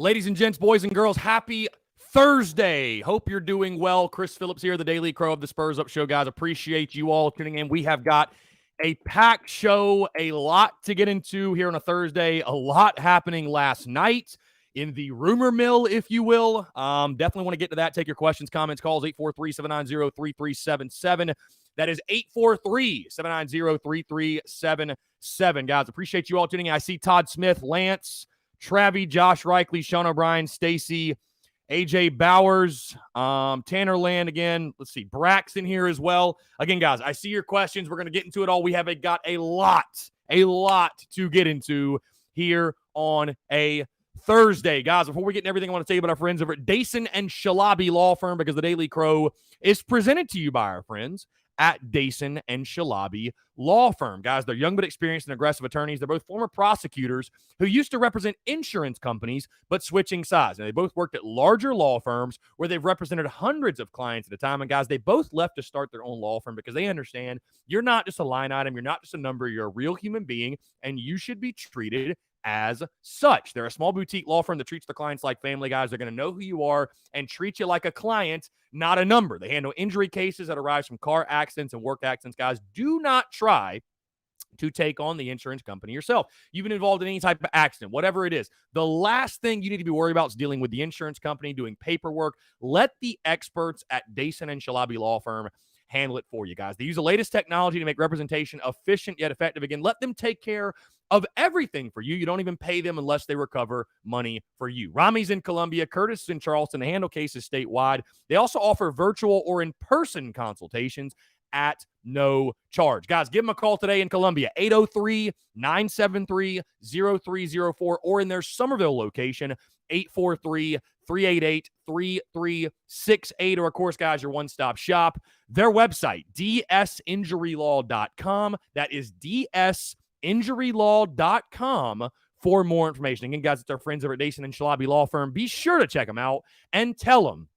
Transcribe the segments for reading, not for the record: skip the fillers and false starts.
Ladies and gents, boys and girls, happy Thursday. Hope you're doing well. Chris Phillips here, the Daily Crow of the Spurs Up Show, guys. Appreciate you all tuning in. We have got a packed show, a lot to get into here on a Thursday, a lot happening last night in the rumor mill, if you will. Definitely want to get to that. Take your questions, comments, calls, 843-790-3377. That is 843-790-3377. Guys, appreciate you all tuning in. I see Todd Smith, Lance, Travie, Josh Reichley, Sean O'Brien, Stacy, AJ Bowers, Tanner Land again. Let's see, Braxton here as well. Again, guys, I see your questions. We're going to get into it all. We have got a lot to get into here on a Thursday. Guys, before we get into everything, I want to tell you about our friends over at Dason and Shalabi Law Firm, because the Daily Crow is presented to you by our friends at Dason and Shalabi Law Firm. Guys, they're young but experienced and aggressive attorneys. They're both former prosecutors who used to represent insurance companies but switching sides. And they both worked at larger law firms where they've represented hundreds of clients at a time. And guys, they both left to start their own law firm because they understand you're not just a line item, you're not just a number, you're a real human being, and you should be treated as such. They're a small boutique law firm that treats their clients like family. Guys, they're going to know who you are and treat you like a client, not a number. They handle injury cases that arise from car accidents and work accidents. Guys, do not try to take on the insurance company yourself. You've been involved in any type of accident, whatever it is. The last thing you need to be worried about is dealing with the insurance company, doing paperwork. Let the experts at Dason and Shalabi Law Firm handle it for you, guys. They use the latest technology to make representation efficient yet effective. Again, let them take care of everything for you. You don't even pay them unless they recover money for you. Rami's in Columbia, Curtis in Charleston. They handle cases statewide. They also offer virtual or in-person consultations at no charge. Guys, give them a call today in Columbia, 803-973-0304, or in their Somerville location, 843-388-3368, or of course, guys, your one-stop shop. Their website, dsinjurylaw.com. That is dsinjurylaw.com for more information. Again, guys, it's our friends over at Dason and Shalabi Law Firm. Be sure to check them out and tell them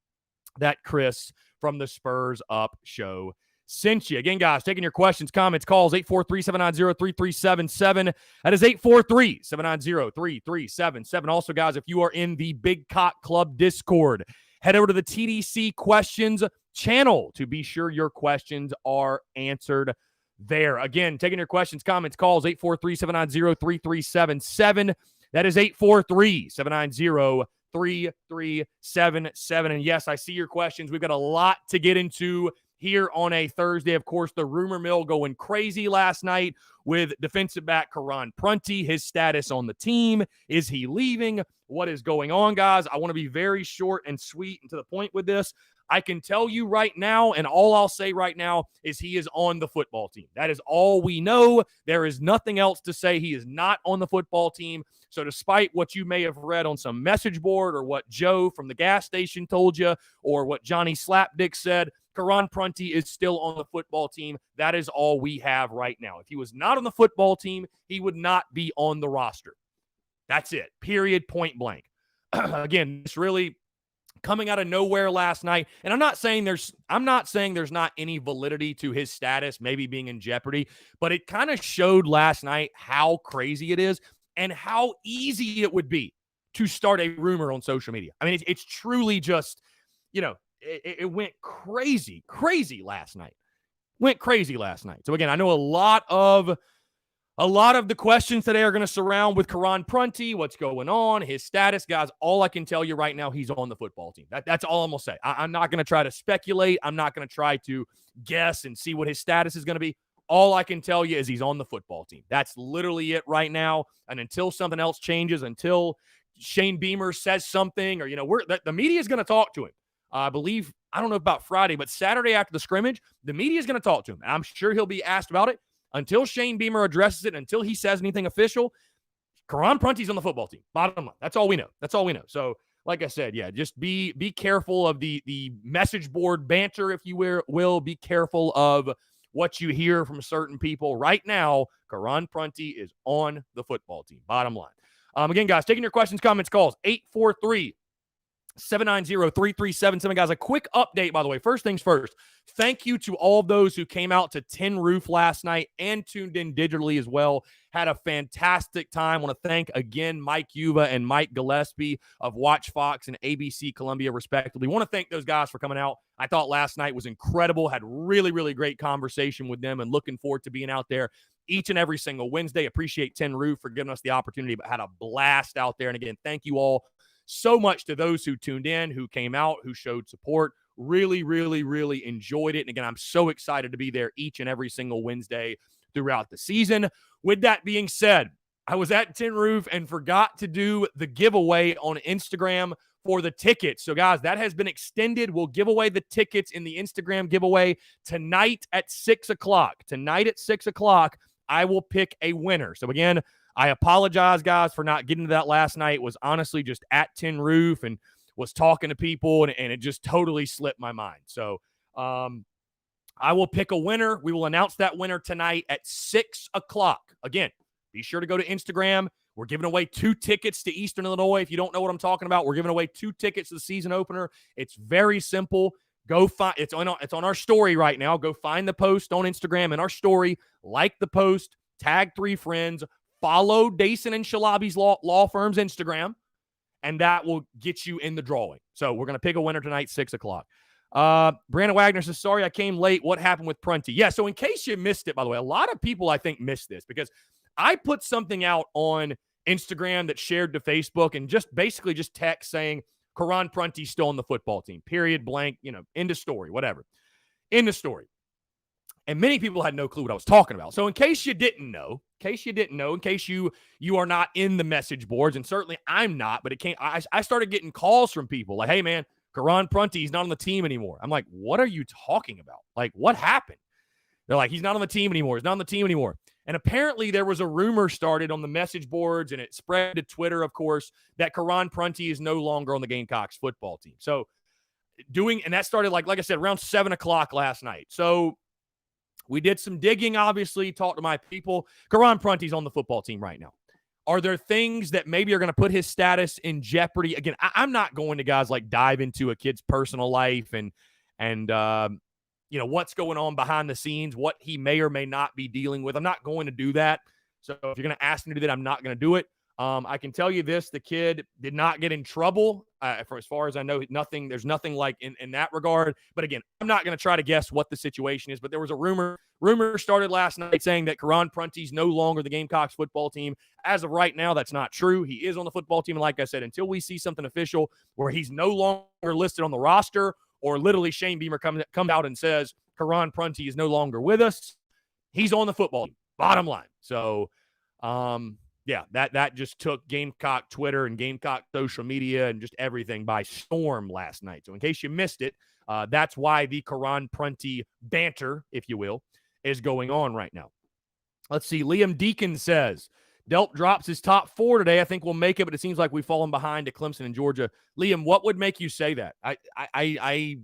that Chris from the Spurs Up Show sent you. Again, guys, taking your questions, comments, calls, 843-790-3377. That is 843-790-3377. Also, guys, if you are in the Big Cock Club Discord, head over to the TDC questions channel to be sure your questions are answered there. Again, taking your questions, comments, calls, 843-790-3377. That is 843-790-3377. And yes, I see your questions. We've got a lot to get into here on a Thursday. Of course, the rumor mill going crazy last night with defensive back Karan Prunty, his status on the team. Is he leaving? What is going on, guys? I want to be very short and sweet and to the point with this. I can tell you right now, and all I'll say right now is he is on the football team. That is all we know. There is nothing else to say. He is not on the football team. So despite what you may have read on some message board or what Joe from the gas station told you or what Johnny Slapdick said, Karan Prunty is still on the football team. That is all we have right now. If he was not on the football team, he would not be on the roster. That's it. Period. Point blank. Again, it's really coming out of nowhere last night. And I'm not saying there's not any validity to his status maybe being in jeopardy, but it kind of showed last night how crazy it is and how easy it would be to start a rumor on social media. I mean, it's truly just, it went crazy last night. So again, I know a lot of the questions today are going to surround with Karan Prunty, what's going on, his status. Guys, all I can tell you right now, he's on the football team. That's all I'm going to say. I'm not going to try to speculate. I'm not going to try to guess and see what his status is going to be. All I can tell you is he's on the football team. That's literally it right now. And until something else changes, until Shane Beamer says something, or, the media is going to talk to him. I believe, I don't know about Friday, but Saturday after the scrimmage, the media is going to talk to him. I'm sure he'll be asked about it. Until Shane Beamer addresses it, until he says anything official, Karan Prunty's on the football team. Bottom line. That's all we know. So, like I said, yeah, just be careful of the message board banter, if you will. Be careful of what you hear from certain people. Right now, Karan Prunty is on the football team. Bottom line. Again, guys, taking your questions, comments, calls, 843 790-3377. Guys, a quick update, by the way. First things first, thank you to all of those who came out to Tin Roof last night and tuned in digitally as well. Had a fantastic time. I want to thank again Mike Yuba and Mike Gillespie of Watch Fox and ABC Columbia, respectively. Want to thank those guys for coming out. I thought last night was incredible. Had really, really great conversation with them and looking forward to being out there each and every single Wednesday. Appreciate Tin Roof for giving us the opportunity, but had a blast out there. And again, thank you all so much to those who tuned in, who came out, who showed support. Really, really, really enjoyed it. And again, I'm so excited to be there each and every single Wednesday throughout the season. With that being said, I was at Tin Roof and forgot to do the giveaway on Instagram for the tickets. So, guys, that has been extended. We'll give away the tickets in the Instagram giveaway tonight at 6 o'clock. Tonight at 6 o'clock, I will pick a winner. So, again, I apologize, guys, for not getting to that last night. Was honestly just at Tin Roof and was talking to people, and it just totally slipped my mind. So I will pick a winner. We will announce that winner tonight at 6 o'clock. Again, be sure to go to Instagram. We're giving away 2 tickets to Eastern Illinois. If you don't know what I'm talking about, we're giving away 2 tickets to the season opener. It's very simple. Go find it's on our story right now. Go find the post on Instagram in our story. Like the post. Tag 3 friends. Follow Dason and Shalabi's law firm's Instagram, and that will get you in the drawing. So we're going to pick a winner tonight, 6 o'clock. Brandon Wagner says, sorry, I came late. What happened with Prunty? Yeah, so in case you missed it, by the way, a lot of people, I think, missed this because I put something out on Instagram that shared to Facebook and just basically just text saying, Karan Prunty's still on the football team, period, blank, end of story, whatever. End of story. And many people had no clue what I was talking about. So in case you didn't know, in case you are not in the message boards, and certainly I'm not, but I started getting calls from people like, hey, man, Karan Prunty's not on the team anymore. I'm like, what are you talking about? Like, what happened? They're like, he's not on the team anymore. He's not on the team anymore. And apparently there was a rumor started on the message boards, and it spread to Twitter, of course, that Karan Prunty is no longer on the Gamecocks football team. So and that started, like I said, around 7 o'clock last night. So we did some digging, obviously, talked to my people. Karan Prunty's on the football team right now. Are there things that maybe are going to put his status in jeopardy? Again, I'm not going to, guys, like dive into a kid's personal life and what's going on behind the scenes, what he may or may not be dealing with. I'm not going to do that. So if you're going to ask me to do that, I'm not going to do it. I can tell you this, the kid did not get in trouble. For as far as I know, there's nothing like in that regard. But again, I'm not going to try to guess what the situation is, but there was a rumor started last night saying that Karan Prunty's no longer the Gamecocks football team. As of right now, that's not true. He is on the football team. And like I said, until we see something official where he's no longer listed on the roster, or literally Shane Beamer comes out and says Karan Prunty is no longer with us, he's on the football team, bottom line. So, yeah, that just took Gamecock Twitter and Gamecock social media and just everything by storm last night. So in case you missed it, that's why the Karan Prunty banter, if you will, is going on right now. Let's see. Liam Deacon says, Delp drops his top 4 today. I think we'll make it, but it seems like we've fallen behind to Clemson and Georgia. Liam, what would make you say that? I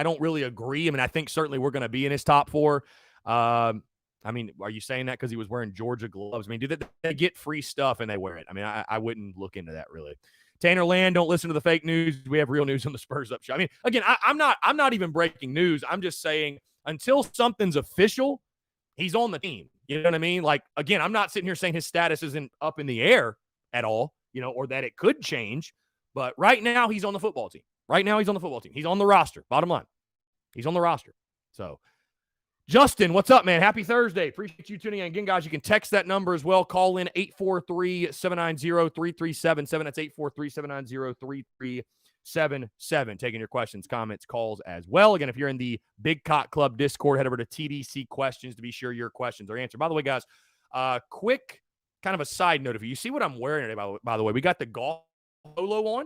don't really agree. I mean, I think certainly we're going to be in his top 4. I mean, are you saying that because he was wearing Georgia gloves? I mean, do they get free stuff and they wear it? I mean, I wouldn't look into that really. Tanner Land, don't listen to the fake news. We have real news on the Spurs Up Show. I mean, again, I'm not even breaking news. I'm just saying until something's official, he's on the team. You know what I mean? Like, again, I'm not sitting here saying his status isn't up in the air at all, or that it could change. But right now, he's on the football team. He's on the roster. Bottom line, he's on the roster. So, Justin, what's up, man? Happy Thursday. Appreciate you tuning in. Again, guys, you can text that number as well. Call in 843-790-3377. That's 843-790-3377. Taking your questions, comments, calls as well. Again, if you're in the Big Cock Club Discord, head over to TDC Questions to be sure your questions are answered. By the way, guys, quick kind of a side note of you. See what I'm wearing today, by the way. We got the golf polo on.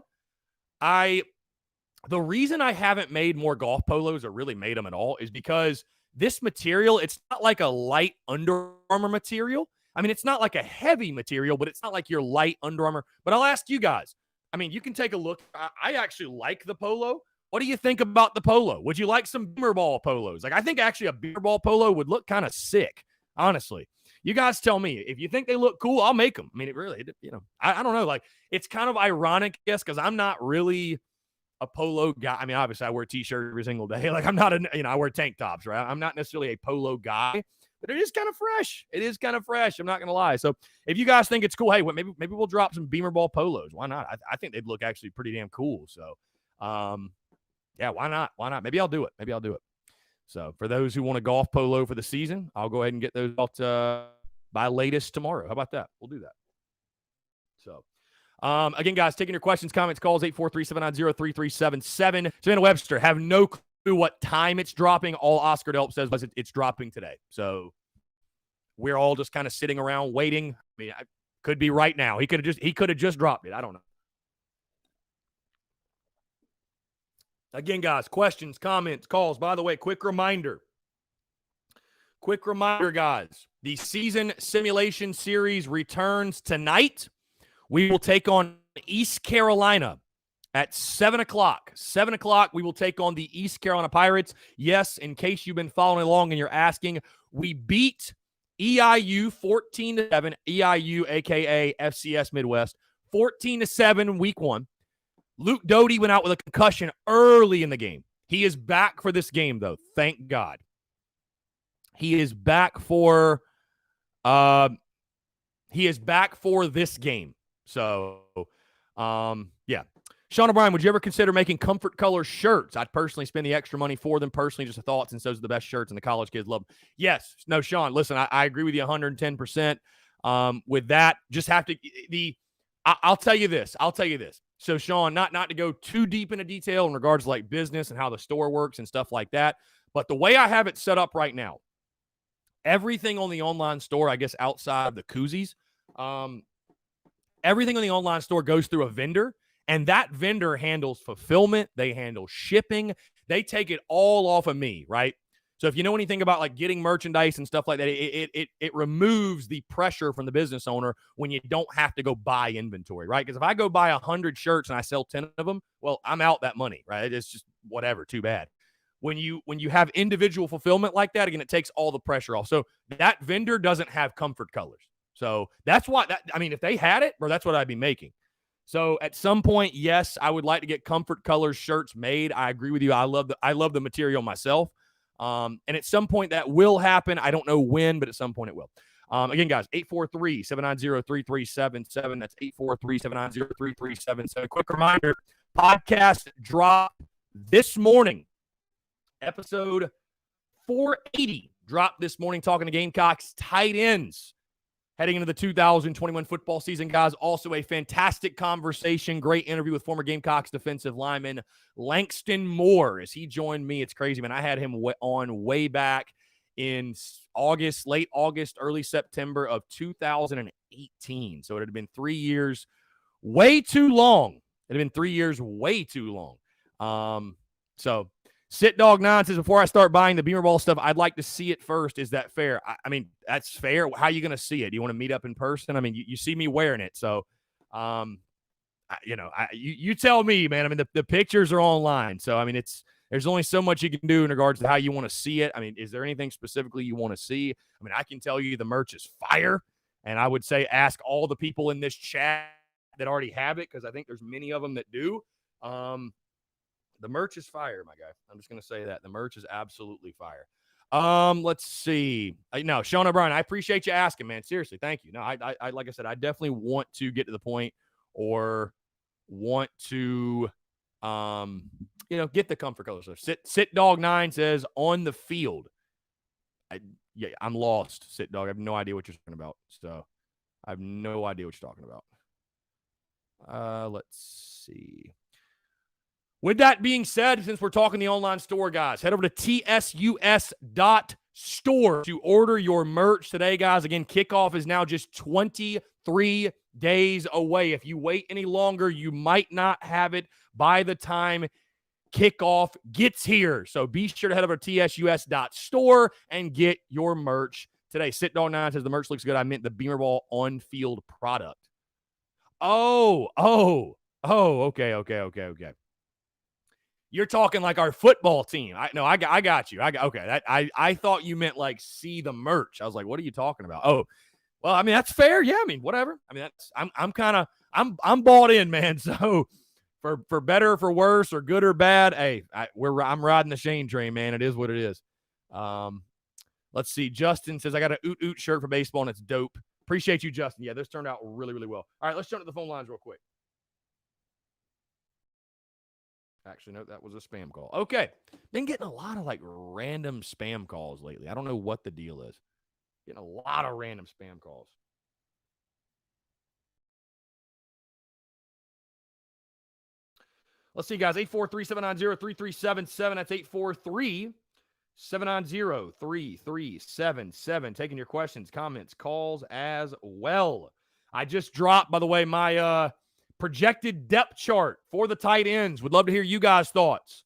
The reason I haven't made more golf polos or really made them at all is because this material, it's not like a light Under Armour material. I mean, it's not like a heavy material, but it's not like your light Under Armour. But I'll ask you guys. I mean, you can take a look. I actually like the polo. What do you think about the polo? Would you like some Beamer Ball polos? Like, I think actually a Beamer Ball polo would look kind of sick, honestly. You guys tell me. If you think they look cool, I'll make them. I mean, it really, I don't know. Like, it's kind of ironic, I guess, because I'm not really a polo guy. I mean, obviously, I wear t-shirts every single day. Like, I'm not I wear tank tops, right? I'm not necessarily a polo guy, but it is kind of fresh. It is kind of fresh. I'm not going to lie. So if you guys think it's cool, hey, maybe we'll drop some Beamer Ball polos. Why not? I think they'd look actually pretty damn cool. So, yeah, why not? Why not? Maybe I'll do it. So for those who want a golf polo for the season, I'll go ahead and get those out by latest tomorrow. How about that? We'll do that. So, again, guys, taking your questions, comments, calls, 843-790-3377. Savannah Webster, have no clue what time it's dropping. All Oscar Delp says was it's dropping today. So we're all just kind of sitting around waiting. I mean, I could be right now. He could have just dropped it. I don't know. Again, guys, questions, comments, calls. By the way, quick reminder, guys. The season simulation series returns tonight. We will take on East Carolina at 7 o'clock. 7 o'clock, we will take on the East Carolina Pirates. Yes, in case you've been following along and you're asking, we beat EIU 14-7, EIU, a.k.a. FCS Midwest, 14-7 week one. Luke Doty went out with a concussion early in the game. He is back for this game, though. Thank God. He is back for this game. So, yeah. Sean O'Brien, would you ever consider making comfort color shirts? I'd personally spend the extra money for them personally, just a thought, since those are the best shirts and the college kids love them. Yes. No, Sean, listen, I agree with you 110%. With that, just have to I'll tell you this. So, Sean, not to go too deep into detail in regards to like business and how the store works and stuff like that, but the way I have it set up right now, everything on the online store, I guess outside of the koozies, everything on the online store goes through a vendor, and that vendor handles fulfillment. They handle shipping. They take it all off of me, right? So if you know anything about like getting merchandise and stuff like that, it removes the pressure from the business owner when you don't have to go buy inventory, right? Because if I go buy 100 shirts and I sell 10 of them, well, I'm out that money, right? It's just whatever, too bad. When you have individual fulfillment like that, again, it takes all the pressure off. So that vendor doesn't have comfort colors. So that's why if they had it, bro, that's what I'd be making. So at some point, yes, I would like to get comfort colors shirts made. I agree with you. I love the material myself. And at some point that will happen. I don't know when, but at some point it will. Again, guys, 843-790-3377. That's 843-790-3377. Quick reminder, podcast drop this morning. Episode 480 dropped this morning, talking to Gamecocks tight ends heading into the 2021 football season, guys. Also a fantastic conversation, great interview with former Gamecocks defensive lineman Langston Moore as he joined me. It's crazy, man. I had him on way back in August, late August, early September of 2018. So it had been 3 years, way too long. It had been 3 years, way too long. So Sit Dog 9 says, before I start buying the Beamer Ball stuff, I'd like to see it first. Is that fair? I mean, that's fair. How are you going to see it? Do you want to meet up in person? I mean, you see me wearing it. So, you tell me, man. I mean, the pictures are online. So, I mean, there's only so much you can do in regards to how you want to see it. I mean, is there anything specifically you want to see? I mean, I can tell you the merch is fire. And I would say ask all the people in this chat that already have it, because I think there's many of them that do. The merch is fire, my guy. I'm just going to say that. The merch is absolutely fire. Let's see. No, Sean O'Brien, I appreciate you asking, man. Seriously, thank you. No, I like I said, I definitely want to get to the point, or want to, get the comfort colors. So Sit Dog 9 says, on the field. I'm lost, Sit Dog. I have no idea what you're talking about. So I have no idea what you're talking about. Let's see. With that being said, since we're talking the online store, guys, head over to tsus.store to order your merch today, guys. Again, kickoff is now just 23 days away. If you wait any longer, you might not have it by the time kickoff gets here. So be sure to head over to tsus.store and get your merch today. Sit Dog 9 says the merch looks good. I meant the Beamer Ball on-field product. Oh, okay. You're talking like our football team. I got you. Okay. I thought you meant like see the merch. I was like, what are you talking about? Oh, well, I mean, that's fair. Yeah, I mean, whatever. I mean, I'm bought in, man. So for better or for worse or good or bad, hey, I'm riding the Shane train, man. It is what it is. Let's see. Justin says I got an oot shirt for baseball and it's dope. Appreciate you, Justin. Yeah, this turned out really, really well. All right, let's jump to the phone lines real quick. Actually, no, that was a spam call. Okay. Been getting a lot of like random spam calls lately. I don't know what the deal is. Getting a lot of random spam calls. Let's see, guys. 843-790-3377. That's 843-790-3377. Taking your questions, comments, calls as well. I just dropped, by the way, my projected depth chart for the tight ends. Would love to hear you guys' thoughts.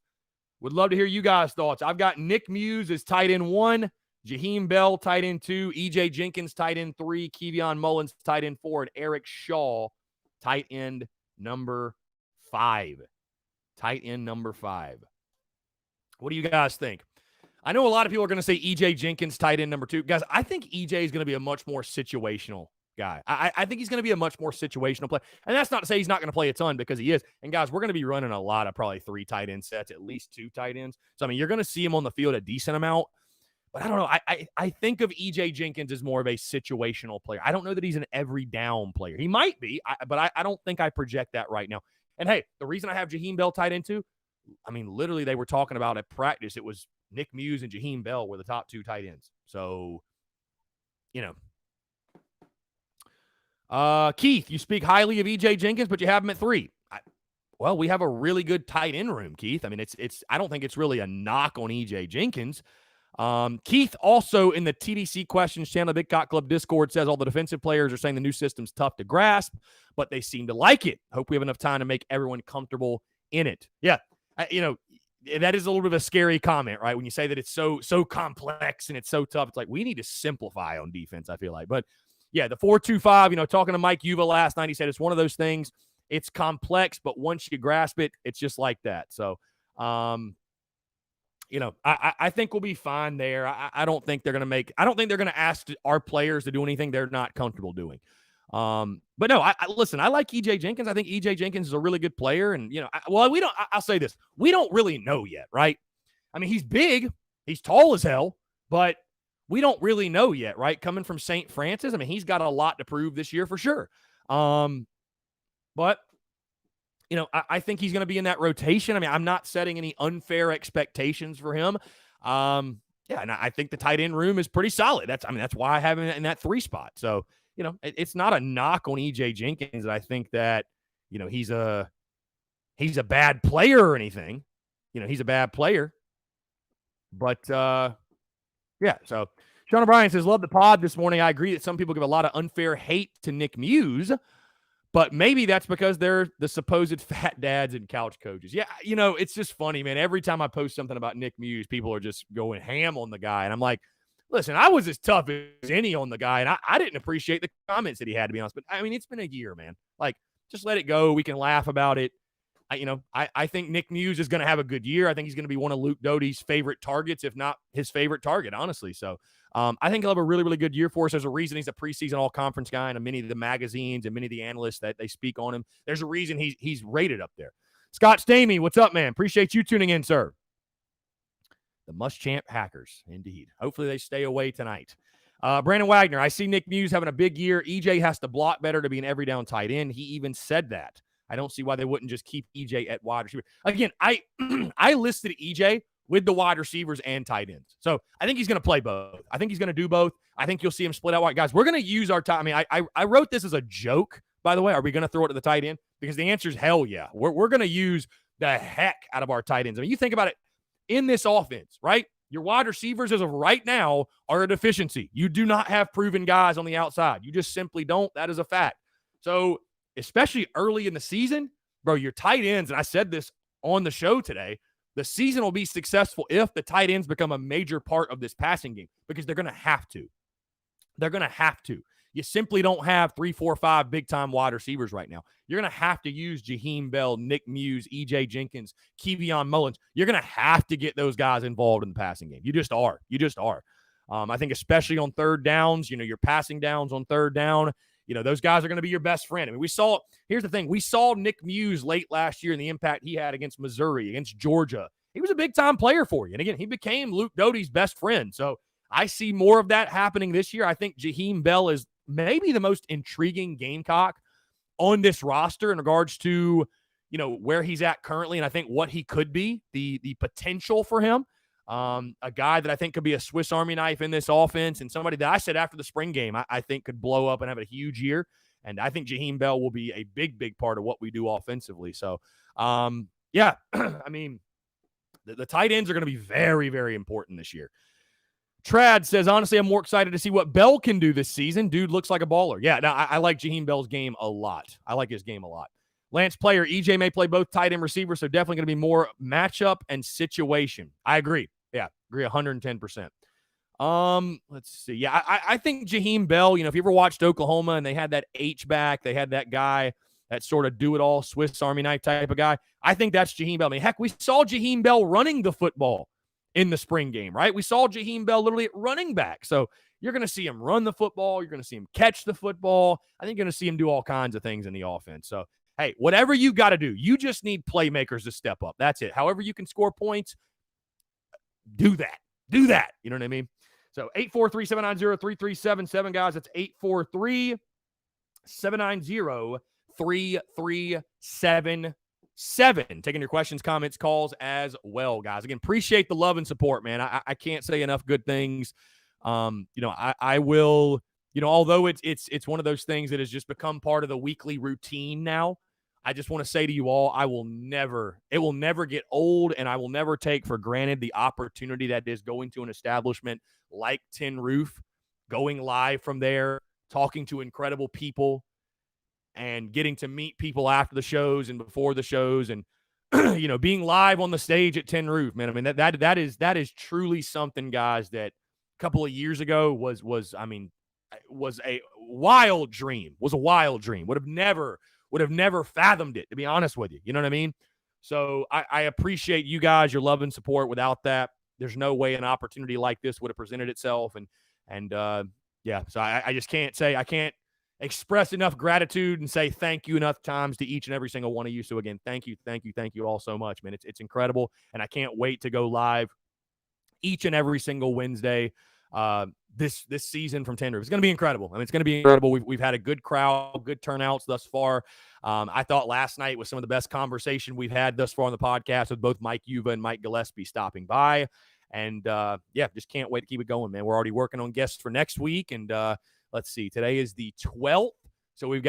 I've got Nick Muse as tight end 1, Jaheim Bell, tight end 2, E.J. Jenkins, tight end 3, Kevion Mullins, tight end 4, and Eric Shaw, tight end number 5. What do you guys think? I know a lot of people are going to say E.J. Jenkins, tight end number 2. Guys, I think E.J. is going to be a much more situational guy. I think he's going to be a much more situational player. And that's not to say he's not going to play a ton, because he is. And guys, we're going to be running a lot of probably 3 tight end sets, at least 2 tight ends. So, I mean, you're going to see him on the field a decent amount. But I don't know. I think of E.J. Jenkins as more of a situational player. I don't know that he's an every down player. He might be, but I don't think I project that right now. And, hey, the reason I have Jaheim Bell tight end 2, I mean, literally they were talking about at practice, it was Nick Muse and Jaheim Bell were the top 2 tight ends. So, you know. Keith, you speak highly of E.J. Jenkins, but you have him at 3. Well, we have a really good tight end room, Keith. I mean, it's. I don't think it's really a knock on E.J. Jenkins. Keith also in the TDC questions channel, Big Cock Club Discord, says all the defensive players are saying the new system's tough to grasp, but they seem to like it. Hope we have enough time to make everyone comfortable in it. Yeah, that is a little bit of a scary comment, right? When you say that it's so complex and it's so tough, it's like we need to simplify on defense, I feel like. But yeah, the 4-2-5, talking to Mike Yuva last night, he said it's one of those things. It's complex, but once you grasp it, it's just like that. So, I think we'll be fine there. I don't think they're going to ask our players to do anything they're not comfortable doing. But no, listen, I like E.J. Jenkins. I think E.J. Jenkins is a really good player. And, I'll say this. We don't really know yet, right? I mean, he's big. He's tall as hell, but we don't really know yet, right? Coming from St. Francis, I mean, he's got a lot to prove this year for sure. But, I think he's going to be in that rotation. I mean, I'm not setting any unfair expectations for him. And I think the tight end room is pretty solid. That's why I have him in that 3 spot. So, it's not a knock on E.J. Jenkins. I think that, he's a bad player or anything. He's a bad player. But, yeah, so Sean O'Brien says, love the pod this morning. I agree that some people give a lot of unfair hate to Nick Muse, but maybe that's because they're the supposed fat dads and couch coaches. Yeah, it's just funny, man. Every time I post something about Nick Muse, people are just going ham on the guy. And I'm like, listen, I was as tough as any on the guy, and I didn't appreciate the comments that he had, to be honest. But, I mean, it's been a year, man. Like, just let it go. We can laugh about it. I think Nick Muse is going to have a good year. I think he's going to be one of Luke Doty's favorite targets, if not his favorite target, honestly. So I think he'll have a really, really good year for us. There's a reason he's a preseason all-conference guy in many of the magazines and many of the analysts that they speak on him. There's a reason he's rated up there. Scott Stamey, what's up, man? Appreciate you tuning in, sir. The Muschamp Hackers, indeed. Hopefully they stay away tonight. Brandon Wagner, I see Nick Muse having a big year. EJ has to block better to be an every down tight end. He even said that. I don't see why they wouldn't just keep EJ at wide receiver. Again, I listed EJ with the wide receivers and tight ends. So I think he's going to play both. I think he's going to do both. I think you'll see him split out wide. Guys, we're going to use our time. I mean, I wrote this as a joke, by the way. Are we going to throw it to the tight end? Because the answer is hell yeah. We're going to use the heck out of our tight ends. I mean, you think about it in this offense, right? Your wide receivers as of right now are a deficiency. You do not have proven guys on the outside. You just simply don't. That is a fact. So especially early in the season, bro, your tight ends, and I said this on the show today, the season will be successful if the tight ends become a major part of this passing game, because they're going to have to. They're going to have to. You simply don't have 3, 4, 5 big-time wide receivers right now. You're going to have to use Jaheim Bell, Nick Muse, E.J. Jenkins, Kevion Mullins. You're going to have to get those guys involved in the passing game. You just are. You just are. I think especially on third downs, your passing downs on third down, those guys are going to be your best friend. I mean, here's the thing. We saw Nick Muse late last year and the impact he had against Missouri, against Georgia. He was a big-time player for you. And again, he became Luke Doty's best friend. So I see more of that happening this year. I think Jaheim Bell is maybe the most intriguing Gamecock on this roster in regards to, where he's at currently and I think what he could be, the potential for him. A guy that I think could be a Swiss Army knife in this offense and somebody that I said after the spring game I think could blow up and have a huge year. And I think Jaheim Bell will be a big, big part of what we do offensively. So, yeah, I mean, the tight ends are going to be very, very important this year. Trad says, honestly, I'm more excited to see what Bell can do this season. Dude looks like a baller. Yeah, no, I like Jaheim Bell's game a lot. I like his game a lot. Lance Player, EJ may play both tight end receivers, so definitely going to be more matchup and situation. I agree. Yeah, agree 110%. Let's see. Yeah, I think Jaheim Bell, if you ever watched Oklahoma and they had that H-back, they had that guy, that sort of do-it-all Swiss Army knife type of guy. I think that's Jaheim Bell. I mean, heck, we saw Jaheim Bell running the football in the spring game, right? We saw Jaheim Bell literally at running back. So you're going to see him run the football. You're going to see him catch the football. I think you're going to see him do all kinds of things in the offense. So, hey, whatever you got to do, you just need playmakers to step up. That's it. However you can score points, do that. Do that. You know what I mean? So 843-790-3377, guys. That's 843-790-3377. Taking your questions, comments, calls as well, guys. Again, appreciate the love and support, man. I can't say enough good things. I will, although it's one of those things that has just become part of the weekly routine now, I just want to say to you all, it will never get old, and I will never take for granted the opportunity that is going to an establishment like Tin Roof, going live from there, talking to incredible people, and getting to meet people after the shows and before the shows, and being live on the stage at Tin Roof, man. I mean, that is truly something, guys, that a couple of years ago was a wild dream. Would have never fathomed it, to be honest with you. You know what I mean? So I appreciate you guys, your love and support. Without that, there's no way an opportunity like this would have presented itself. And yeah, so I just can't express enough gratitude and say thank you enough times to each and every single one of you. So again, thank you all so much, man. It's incredible, and I can't wait to go live each and every single Wednesday this season from Tin Roof. It's going to be incredible. I mean, it's going to be incredible. We've had a good crowd, good turnouts thus far. I thought last night was some of the best conversation we've had thus far on the podcast with both Mike Yuva and Mike Gillespie stopping by. And yeah, just can't wait to keep it going, man. We're already working on guests for next week, and let's see. Today is the 12th, so we've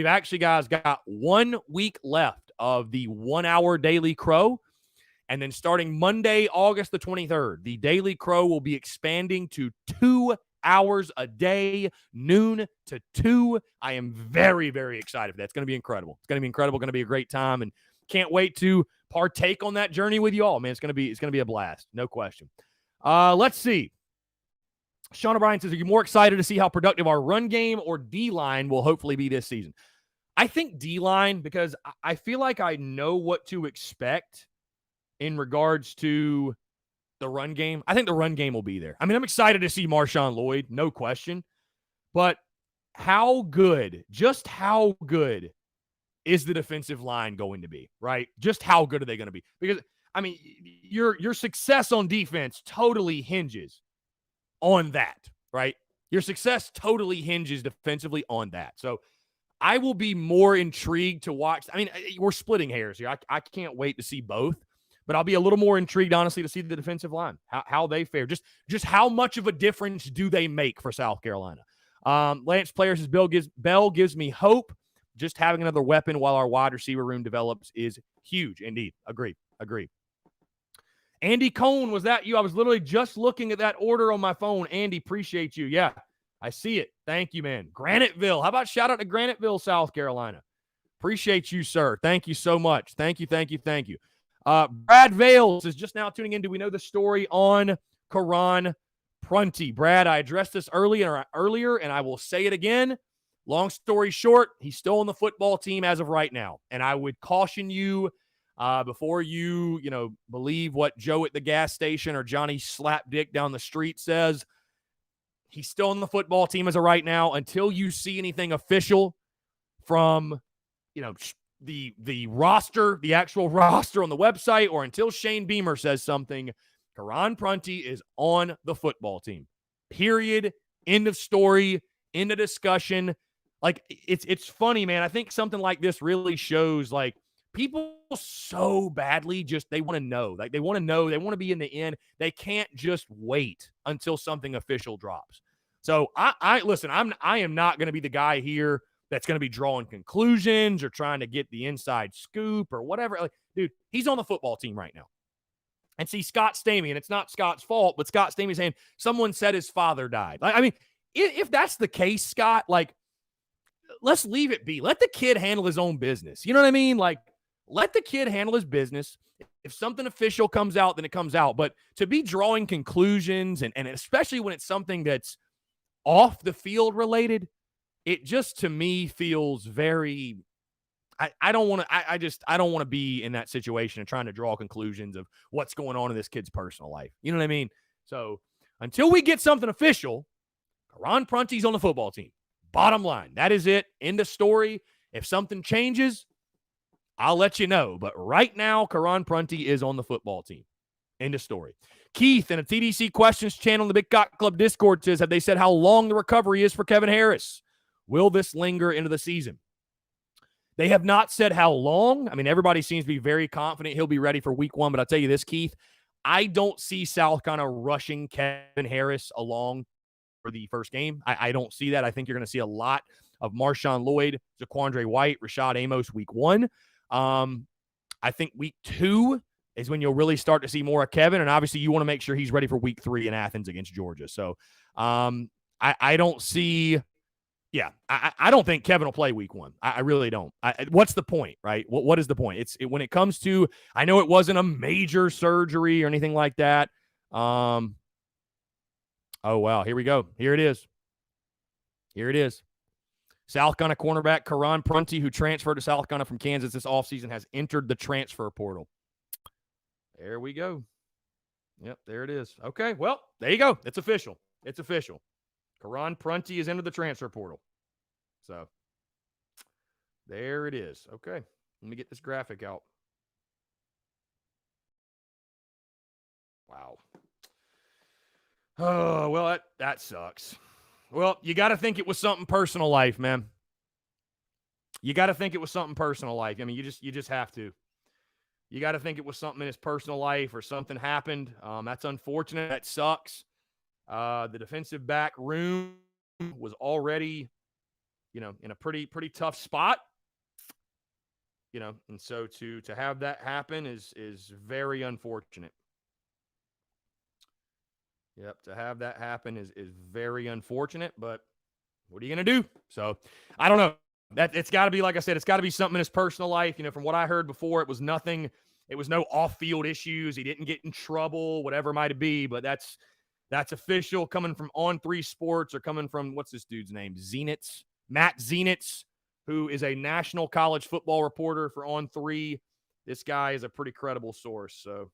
actually, guys, got 1 week left of the 1 hour Daily Crow. And then starting Monday, August the 23rd, the Daily Crow will be expanding to 2 hours a day, noon to 2. I am very, very excited for that. It's going to be incredible. It's going to be incredible. Going to be a great time, and can't wait to partake on that journey with you all, man. It's going to be a blast, no question. Let's see. Sean O'Brien says, are you more excited to see how productive our run game or D-line will hopefully be this season? I think D-line, because I feel like I know what to expect in regards to the run game. I think the run game will be there. I mean, I'm excited to see Marshawn Lloyd, no question. But how good is the defensive line going to be, right? Just how good are they going to be? Because, I mean, your success on defense totally hinges on that, right? Your success totally hinges defensively on that. So I will be more intrigued to watch. I mean, we're splitting hairs here. I can't wait to see both, but I'll be a little more intrigued, honestly, to see the defensive line, how they fare. Just how much of a difference do they make for South Carolina? Lance Player says, Bell gives me hope. Just having another weapon while our wide receiver room develops is huge. Indeed. Agree. Andy Cohn, was that you? I was literally just looking at that order on my phone. Andy, appreciate you. Yeah, I see it. Thank you, man. Graniteville. How about shout out to Graniteville, South Carolina? Appreciate you, sir. Thank you so much. Thank you. Brad Vales is just now tuning in. Do we know the story on Karan Prunty. Brad, I addressed this earlier, and I will say it again. Long story short, he's still on the football team as of right now. And I would caution you before you believe what Joe at the gas station or Johnny Slapdick down the street says. He's still on the football team as of right now until you see anything official from, the roster, the actual roster on the website, or until Shane Beamer says something. Karan Prunty is on the football team. Period. End of story. End of discussion. Like, it's funny, man. I think something like this really shows, like, people so badly they want to know. Like, they want to know. They want to be in the end. They can't just wait until something official drops. So, listen, I am not going to be the guy here that's going to be drawing conclusions or trying to get the inside scoop or whatever. Like, dude, he's on the football team right now. And see, Scott Stamion, it's not Scott's fault, but Scott Stamion saying someone said his father died. Like, I mean, if that's the case, Scott, like, let's leave it be. Let the kid handle his own business. You know what I mean? Like, let the kid handle his business. If something official comes out, then it comes out. But to be drawing conclusions, and especially when it's something that's off the field related, it just, to me, feels very, I don't want to, I don't want to be in that situation and trying to draw conclusions of what's going on in this kid's personal life. You know what I mean? So until we get something official, Karan Prunty's on the football team. Bottom line, that is it. End of story. If something changes, I'll let you know. But right now, Karan Prunty is on the football team. End of story. Keith in a TDC Questions channel in the Big Cock Club Discord says, have they said how long the recovery is for Kevin Harris? Will this linger into the season? They have not said how long. I mean, everybody seems to be very confident he'll be ready for week 1. But I'll tell you this, Keith, I don't see South kind of rushing Kevin Harris along for the first game. I don't see that. I think you're going to see a lot of Marshawn Lloyd, Zaquandre White, Rashad Amos week 1. I think week 2 is when you'll really start to see more of Kevin. And obviously you want to make sure he's ready for week 3 in Athens against Georgia. So I don't see, I don't think Kevin will play week 1. I really don't. What's the point, right? What is the point? When it comes to, I know it wasn't a major surgery or anything like that. Oh, wow. Here we go. Here it is. South Carolina cornerback Karan Prunty, who transferred to South Carolina from Kansas this offseason, has entered the transfer portal. There we go. Yep, there it is. Okay, well, there you go. It's official. Karan Prunty is entered the transfer portal. So, there it is. Okay, let me get this graphic out. Wow. Oh, well, that sucks. Well, you got to think it was something personal life, man. You got to think it was something personal life. I mean, you just have to. You got to think it was something in his personal life or something happened. That's unfortunate. That sucks. The defensive back room was already, in a pretty tough spot. And so to have that happen is very unfortunate. Yep, to have that happen is very unfortunate, but what are you going to do? So, I don't know. It's got to be, like I said, it's got to be something in his personal life. From what I heard before, it was nothing. It was no off-field issues. He didn't get in trouble, whatever it might be, but that's official coming from On3 Sports or coming from, what's this dude's name? Zenitz. Matt Zenitz, who is a national college football reporter for On3. This guy is a pretty credible source, so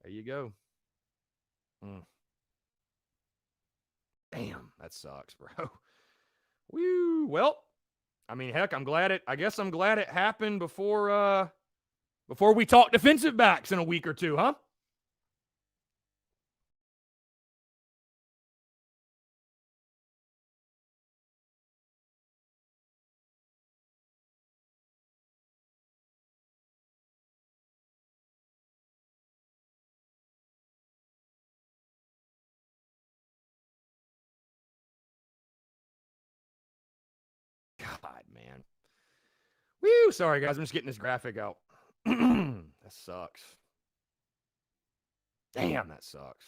there you go. Damn, that sucks, bro. Woo. Well, I mean, heck, I'm glad it happened before we talk defensive backs in a week or two, huh? God, man. Woo, sorry, guys. I'm just getting this graphic out. That sucks. Damn, that sucks.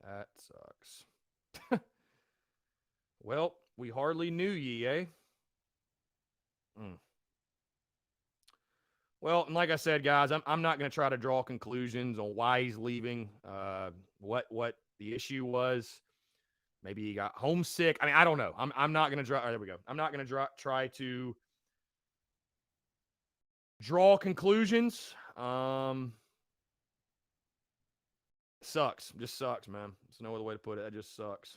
That sucks. Well, we hardly knew ye, eh? Well, and like I said, guys, I'm not going to try to draw conclusions on why he's leaving, what the issue was. Maybe he got homesick. I mean, I don't know. I'm not going to draw. There we go. I'm not going to try to draw conclusions. Sucks. Just sucks, man. There's no other way to put it. That just sucks.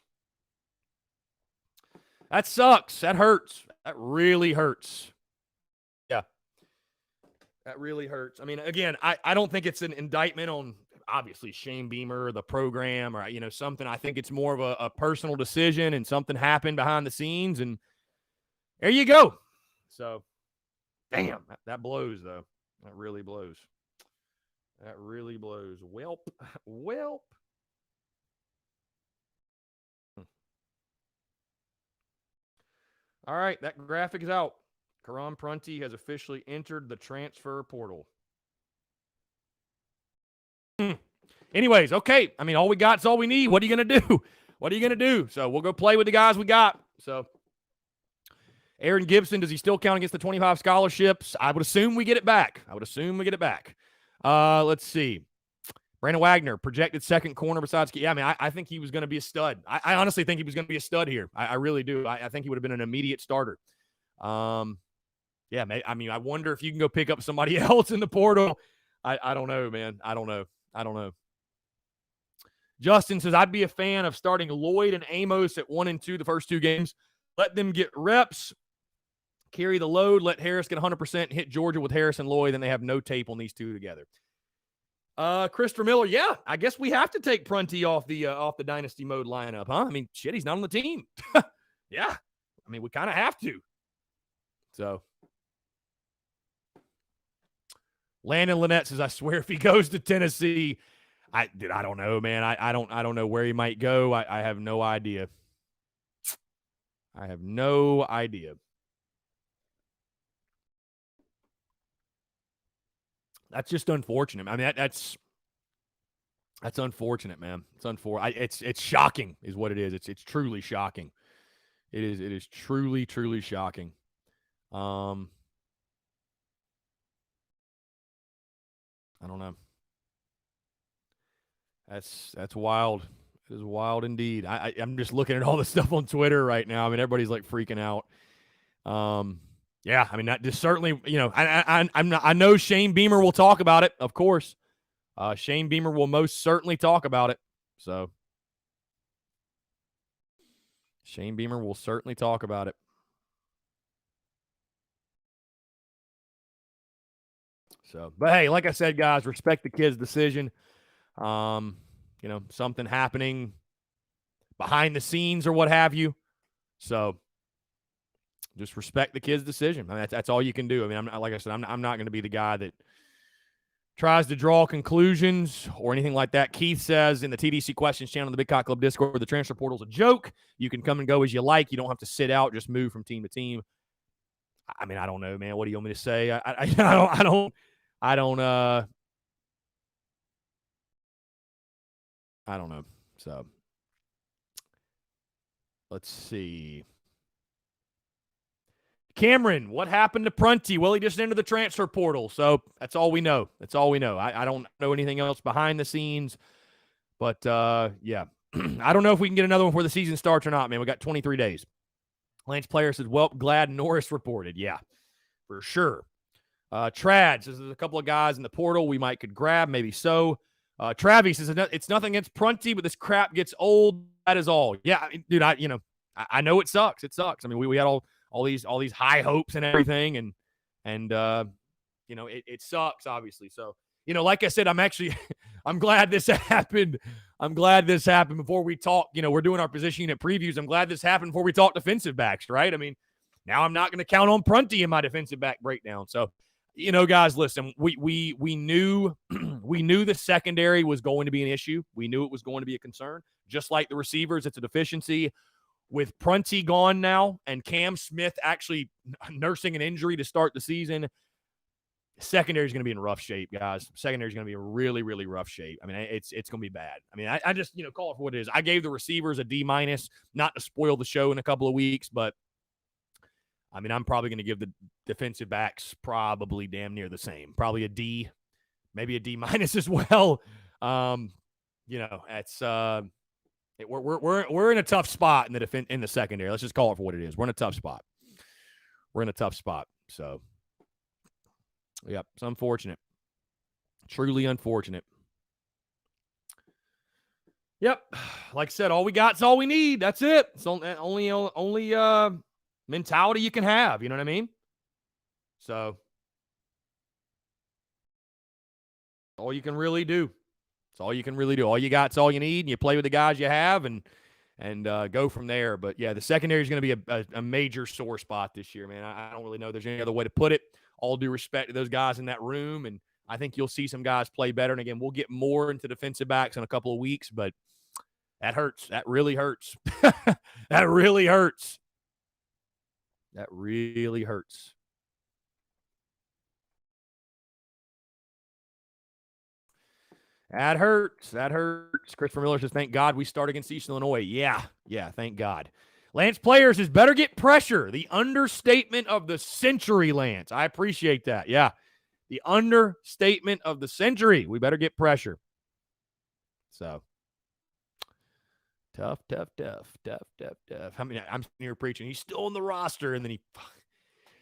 That sucks. That hurts. That really hurts. Yeah. That really hurts. I mean, again, I don't think it's an indictment on obviously Shane Beamer, the program, or something. I think it's more of a personal decision and something happened behind the scenes, and there you go. So, damn, that blows though. That really blows. That really blows. Welp. All right, that graphic is out. Karan Prunty has officially entered the transfer portal. Anyways, okay. I mean, all we got is all we need. What are you going to do? What are you going to do? So we'll go play with the guys we got. So Aaron Gibson, does he still count against the 25 scholarships? I would assume we get it back. Let's see. Brandon Wagner, projected second corner besides. Yeah, I mean, I think he was going to be a stud. I honestly think he was going to be a stud here. I really do. I think he would have been an immediate starter. Yeah, I mean, I wonder if you can go pick up somebody else in the portal. I don't know, man. I don't know. Justin says, I'd be a fan of starting Lloyd and Amos at 1 and 2 the first 2 games. Let them get reps, carry the load, let Harris get 100%, hit Georgia with Harris and Lloyd, then they have no tape on these 2 together. Christopher Miller, yeah, I guess we have to take Prunty off the dynasty mode lineup, huh? I mean, shit, he's not on the team. Yeah, I mean, we kind of have to. So, Landon Lynette says, I swear if he goes to Tennessee, I don't know, man. I don't know where he might go. I have no idea. That's just unfortunate. I mean, that's unfortunate, man. It's shocking, is what it is. It's truly shocking. It is truly shocking. I don't know. That's wild. It is wild indeed. I'm just looking at all the stuff on Twitter right now. I mean, everybody's like freaking out. Yeah, I mean, that just certainly, I know Shane Beamer will talk about it, of course. Shane Beamer will most certainly talk about it. So, Shane Beamer will certainly talk about it. So, but hey, like I said, guys, respect the kid's decision. Something happening behind the scenes or what have you. So, just respect the kid's decision. I mean, that's all you can do. I mean, like I said, I'm not going to be the guy that tries to draw conclusions or anything like that. Keith says in the TDC Questions channel, the Big Cock Club Discord, the transfer portal's a joke. You can come and go as you like. You don't have to sit out. Just move from team to team. I mean, I don't know, man. What do you want me to say? I don't know. So, let's see. Cameron, what happened to Prunty? Well, he just entered the transfer portal. So that's all we know. I don't know anything else behind the scenes. But, yeah. I don't know if we can get another one before the season starts or not, man. We got 23 days. Lance Player says, well, glad Norris reported. Yeah, for sure. Trad says there's a couple of guys in the portal we might could grab. Maybe so. Travis says it's nothing against Prunty, but this crap gets old. That is all. Yeah, dude, I know it sucks. It sucks. I mean, we had all these high hopes and everything, and it sucks, obviously. So, like I said, I'm glad this happened. I'm glad this happened before we talk. We're doing our position unit previews. I'm glad this happened before we talk defensive backs, right? I mean, now I'm not going to count on Prunty in my defensive back breakdown. So, guys, listen, we knew the secondary was going to be an issue. We knew it was going to be a concern. Just like the receivers, it's a deficiency. With Prunty gone now and Cam Smith actually nursing an injury to start the season, secondary is going to be in rough shape, guys. Secondary is going to be in really, really rough shape. I mean, it's going to be bad. I mean, I just, call it for what it is. I gave the receivers a D-, not to spoil the show in a couple of weeks, but I mean, I'm probably going to give the defensive backs probably damn near the same. Probably a D, maybe a D minus as well. It's we're in a tough spot in the secondary. Let's just call it for what it is. We're in a tough spot. So, yep, it's unfortunate. Truly unfortunate. Yep, like I said, all we got is all we need. That's it. It's only mentality you can have. You know what I mean? So, all you can really do. It's all you can really do. All you got is all you need, and you play with the guys you have, and go from there. But yeah, the secondary is going to be a major sore spot this year, man. I don't really know there's any other way to put it. All due respect to those guys in that room, and I think you'll see some guys play better. And again, we'll get more into defensive backs in a couple of weeks, but that hurts. That really hurts. That really hurts. That really hurts. That hurts. That hurts. Christopher Miller says, thank God we start against Eastern Illinois. Yeah, thank God. Lance Players says, better get pressure. The understatement of the century, Lance. I appreciate that. Yeah, the understatement of the century. We better get pressure. So, tough. I mean, I'm sitting here preaching. He's still on the roster, and then he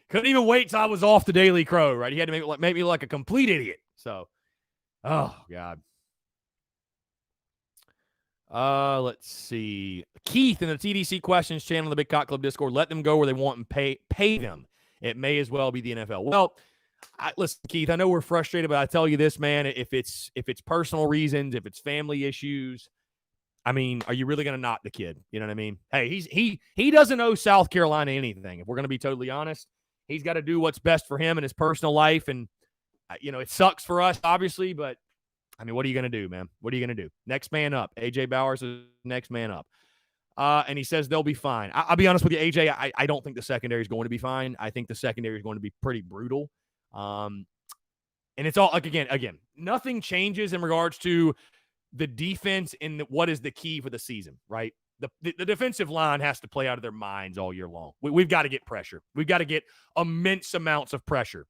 couldn't even wait till I was off the Daily Crow, right? He had to make me like a complete idiot. So, oh, God. Let's see. Keith in the TDC Questions channel in the Big Cock Club Discord. Let them go where they want and pay them. It may as well be the NFL. Well, listen, Keith, I know we're frustrated, but I tell you this, man, if it's personal reasons, if it's family issues, I mean, are you really going to knock the kid? You know what I mean? Hey, he doesn't owe South Carolina anything. If we're going to be totally honest, he's got to do what's best for him in his personal life. And, it sucks for us, obviously, but I mean, what are you going to do, man? What are you going to do? Next man up. AJ Bowers is next man up. And he says they'll be fine. I'll be honest with you, AJ, I don't think the secondary is going to be fine. I think the secondary is going to be pretty brutal. And it's all, like, again, nothing changes in regards to the defense and what is the key for the season, right? The defensive line has to play out of their minds all year long. We've got to get pressure. We've got to get immense amounts of pressure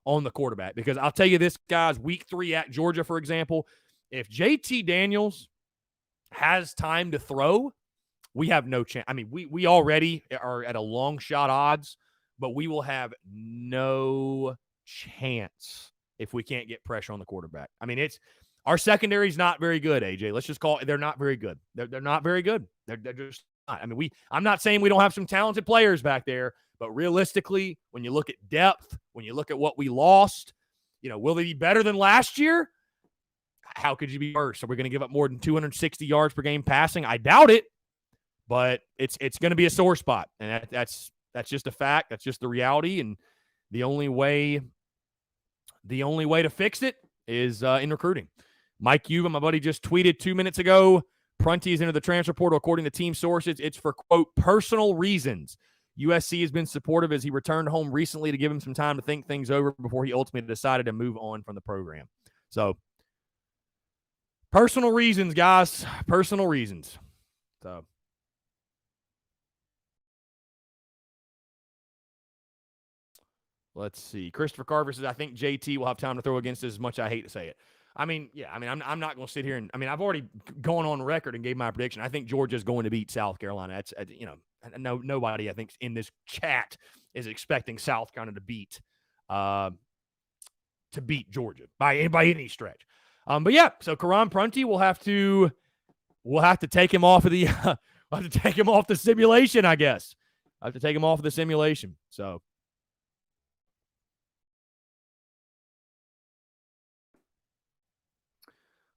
on the quarterback, because I'll tell you this, guys, week 3 at Georgia, for example, if JT Daniels has time to throw, we have no chance. I mean, we already are at a long shot odds, but we will have no chance if we can't get pressure on the quarterback. I mean, our secondary is not very good, AJ. Let's just call it. They're not very good. They're not very good. They're just not. I mean, I'm not saying we don't have some talented players back there, but realistically, when you look at depth, when you look at what we lost, will they be better than last year? How could you be worse? Are we going to give up more than 260 yards per game passing? I doubt it, but it's going to be a sore spot, and that's just a fact. That's just the reality, and the only way to fix it is in recruiting. Mike Uva, my buddy, just tweeted 2 minutes ago, Prunty is into the transfer portal. According to team sources, it's for, quote, personal reasons. USC has been supportive as he returned home recently to give him some time to think things over before he ultimately decided to move on from the program. So, personal reasons, guys. Personal reasons. So, let's see. Christopher Carver says, I think JT will have time to throw against us as much as I hate to say it. I mean, yeah, I'm not going to sit here and, I've already gone on record and gave my prediction. I think Georgia's going to beat South Carolina. That's, nobody, I think, in this chat is expecting South Carolina to beat Georgia by any stretch. But yeah, so Karan Prunty will have to take him off of the, we'll have to take him off the simulation, I guess. I have to take him off of the simulation. So.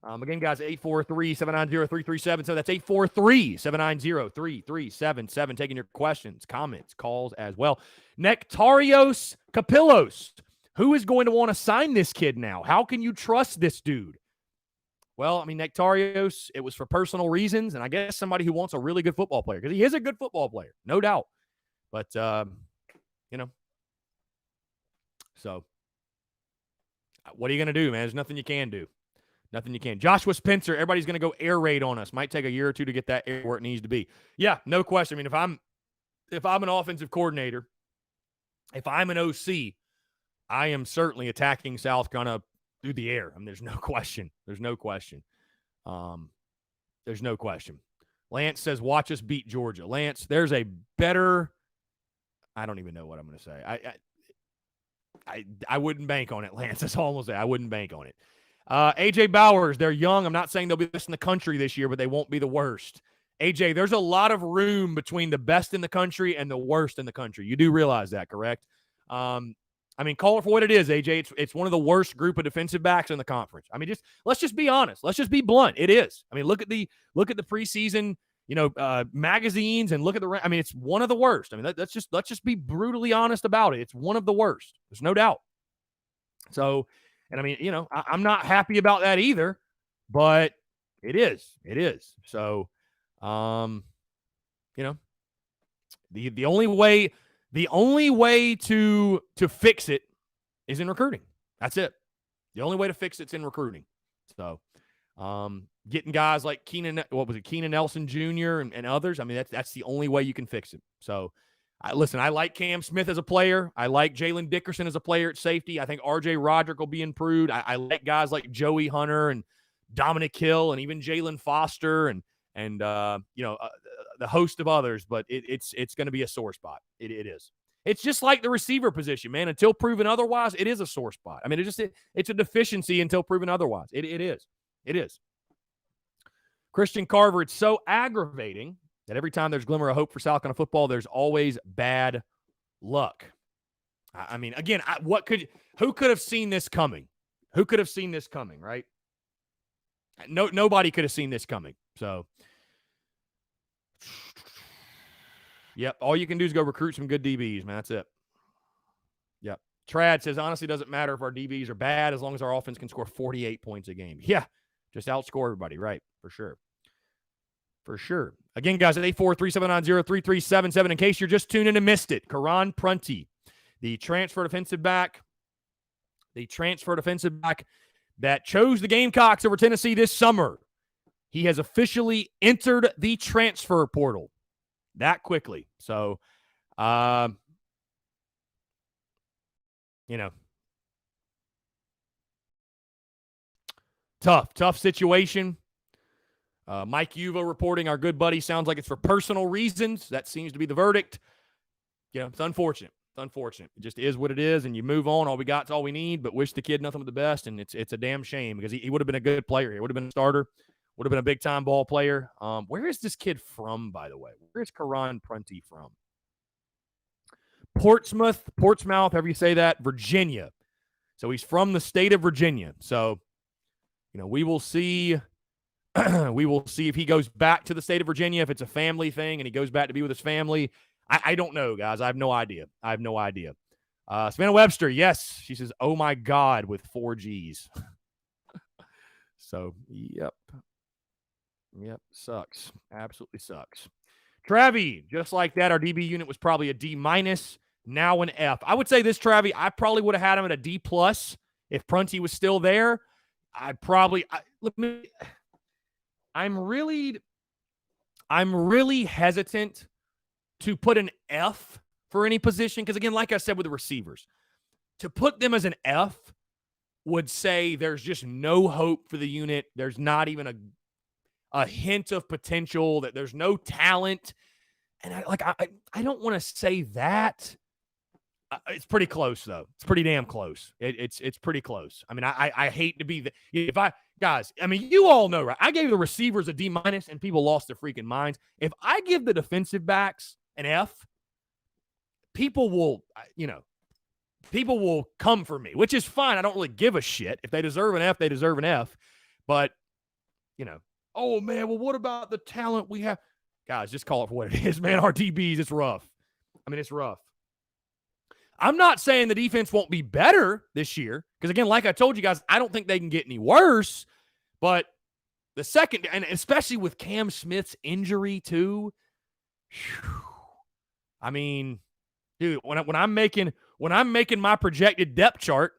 Again, guys, 843-790-3377. So that's 843-790-3377. Taking your questions, comments, calls as well. Nectarios Capillos. Who is going to want to sign this kid now? How can you trust this dude? Well, Nectarios, it was for personal reasons, and I guess somebody who wants a really good football player, because he is a good football player, no doubt. But, so what are you going to do, man? There's nothing you can do. Nothing you can. Joshua Spencer, everybody's going to go air raid on us. Might take a year or two to get that air where it needs to be. Yeah, no question. If I'm an offensive coordinator if I'm an OC, I am certainly attacking South Carolina through the air. I mean, there's no question. There's no question. There's no question. Lance says, watch us beat Georgia. Lance, there's a better – I don't even know what I'm going to say. I wouldn't bank on it, Lance. That's all I'm going to say. I wouldn't bank on it. AJ Bowers, they're young. I'm not saying they'll be the best in the country this year, but they won't be the worst. AJ, there's a lot of room between the best in the country and the worst in the country. You do realize that, correct? I mean, call it for what it is, AJ. It's one of the worst group of defensive backs in the conference. I mean, let's just be honest. Let's just be blunt. It is. I mean, look at the preseason, magazines and look at the. I mean, it's one of the worst. I mean, let's just be brutally honest about it. It's one of the worst. There's no doubt. So, and I mean, I'm not happy about that either, but it is. It is. So, the only way to fix it is in recruiting. That's it. The only way to fix it's in recruiting. So, getting guys like Keenan Nelson Jr. and others. I mean, that's the only way you can fix it. So, listen, I like Cam Smith as a player. I like Jalen Dickerson as a player at safety. I think R.J. Roderick will be improved. I like guys like Joey Hunter and Dominic Hill and even Jalen Foster and the host of others, but it's going to be a sore spot. It is. It's just like the receiver position, man. Until proven otherwise, it is a sore spot. I mean, it's a deficiency until proven otherwise. It is. It is. Christian Carver, it's so aggravating that every time there's glimmer of hope for South Carolina football, there's always bad luck. I mean, again, who could have seen this coming? Who could have seen this coming, right? Nobody could have seen this coming. So, yep, all you can do is go recruit some good DBs, man. That's it. Yep. Trad says, honestly, it doesn't matter if our DBs are bad as long as our offense can score 48 points a game. Yeah, just outscore everybody, right? For sure. For sure. Again, guys, at 843-790-3377, in case you're just tuning in and missed it, Karan Prunty, the transfer defensive back that chose the Gamecocks over Tennessee this summer. He has officially entered the transfer portal that quickly. So, tough situation. Mike Uva reporting, our good buddy, sounds like it's for personal reasons. That seems to be the verdict. It's unfortunate. It's unfortunate. It just is what it is, and you move on. All we got is all we need, but wish the kid nothing but the best, and it's a damn shame because he would have been a good player. He would have been a starter, would have been a big-time ball player. Where is this kid from, by the way? Where is Karan Prunty from? Portsmouth, however you say that, Virginia. So he's from the state of Virginia. So, we will see. We will see if he goes back to the state of Virginia, if it's a family thing and he goes back to be with his family. I don't know, guys. I have no idea. Savannah Webster, yes. She says, oh, my God, with 4 Gs. So, yep. Yep, sucks. Absolutely sucks. Travi, just like that, our DB unit was probably a D-, now an F. I would say this, Travi, I probably would have had him at a D+ if Prunty was still there. I'm really hesitant to put an F for any position because, again, like I said with the receivers, to put them as an F would say there's just no hope for the unit. There's not even a hint of potential, that there's no talent. And I don't want to say that. It's pretty close, though. It's pretty damn close. It's pretty close. I mean, I hate to be guys, I mean, you all know, right? I gave the receivers a D- and people lost their freaking minds. If I give the defensive backs an F, people will come for me, which is fine. I don't really give a shit. If they deserve an F, they deserve an F. But, oh, man, well, what about the talent we have? Guys, just call it for what it is, man. Our DBs, it's rough. I mean, it's rough. I'm not saying the defense won't be better this year because, again, like I told you guys, I don't think they can get any worse. But the second, and especially with Cam Smith's injury too, I mean, dude, when I'm making my projected depth chart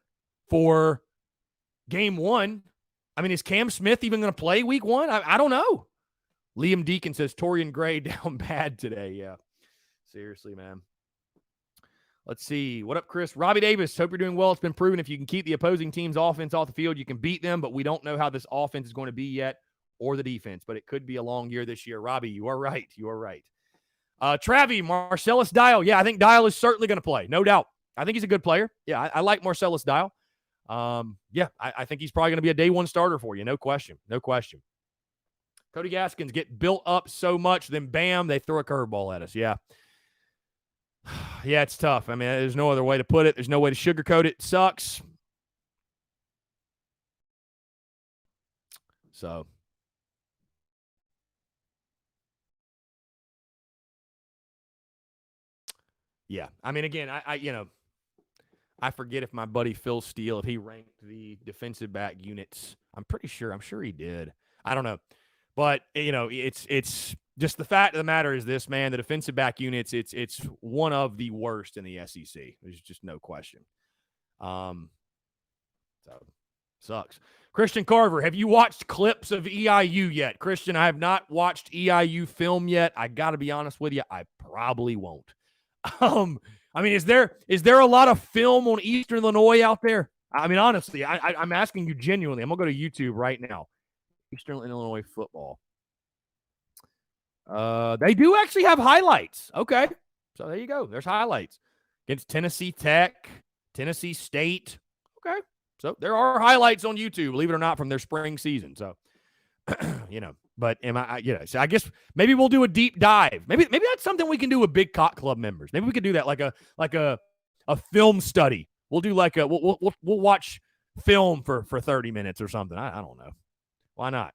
for game 1, I mean, is Cam Smith even going to play week 1? I don't know. Liam Deacon says Torian Gray down bad today. Yeah, seriously, man. Let's see. What up, Chris? Robbie Davis, hope you're doing well. It's been proven if you can keep the opposing team's offense off the field, you can beat them, but we don't know how this offense is going to be yet or the defense, but it could be a long year this year. Robbie, you are right. You are right. Travie, Marcellus Dial. Yeah, I think Dial is certainly going to play. No doubt. I think he's a good player. Yeah, I like Marcellus Dial. I think he's probably going to be a day one starter for you. No question. No question. Cody Gaskins get built up so much, then bam, they throw a curveball at us. Yeah. Yeah, it's tough. I mean, there's no other way to put it. There's no way to sugarcoat it. It sucks. So. Yeah. I mean, again, I forget if my buddy Phil Steele, if he ranked the defensive back units. I'm sure he did. I don't know. But, it's just the fact of the matter is this, man, the defensive back units, it's one of the worst in the SEC. There's just no question. So sucks. Christian Carver, have you watched clips of EIU yet? Christian, I have not watched EIU film yet. I got to be honest with you, I probably won't. I mean, is there a lot of film on Eastern Illinois out there? I mean, honestly, I'm asking you genuinely. I'm going to go to YouTube right now. Eastern Illinois football. They do actually have highlights. Okay. So there you go. There's highlights. Against Tennessee Tech, Tennessee State. Okay. So there are highlights on YouTube, believe it or not, from their spring season. So, but so I guess maybe we'll do a deep dive. Maybe that's something we can do with Big Cock Club members. Maybe we could do that like a film study. We'll do we'll watch film for 30 minutes or something. I don't know. Why not?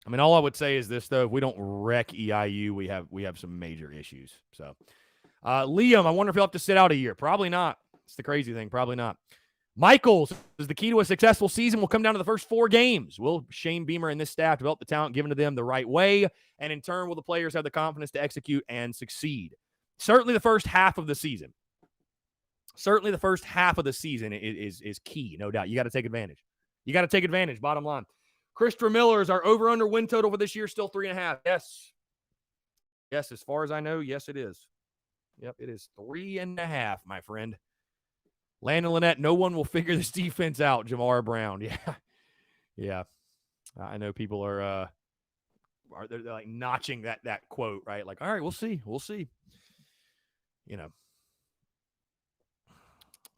I mean, all I would say is this, though. If we don't wreck EIU, we have some major issues. So, Liam, I wonder if he'll have to sit out a year. Probably not. It's the crazy thing. Probably not. Michaels is the key to a successful season will come down to the first 4 games. Will Shane Beamer and this staff develop the talent given to them the right way? And in turn, will the players have the confidence to execute and succeed? Certainly the first half of the season. Certainly the first half of the season is key, no doubt. You got to take advantage. You got to take advantage, bottom line. Christopher Miller, is our over-under win total for this year still 3.5? Yes. Yes, as far as I know, yes, it is. Yep, it is 3.5, my friend. Landon Lynette, no one will figure this defense out, Jamar Brown. Yeah. Yeah. I know people are they're like notching that quote, right? Like, all right, we'll see. We'll see.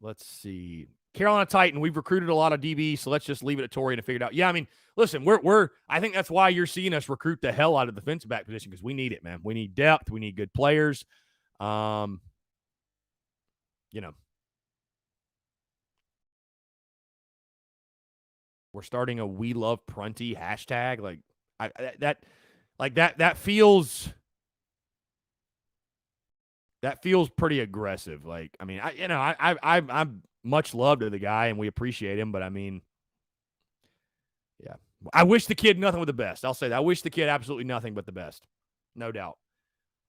Let's see. Carolina Titan, we've recruited a lot of DBs, so let's just leave it at Torian to figure it out. Yeah, I mean, listen, I think that's why you're seeing us recruit the hell out of the defensive back position, because we need it, man. We need depth. We need good players. We're starting a "We Love Prunty" hashtag. That feels pretty aggressive. Like, I mean, I'm much love to the guy and we appreciate him, but I mean, yeah, I wish the kid nothing but the best. I'll say that. I wish the kid absolutely nothing but the best. No doubt.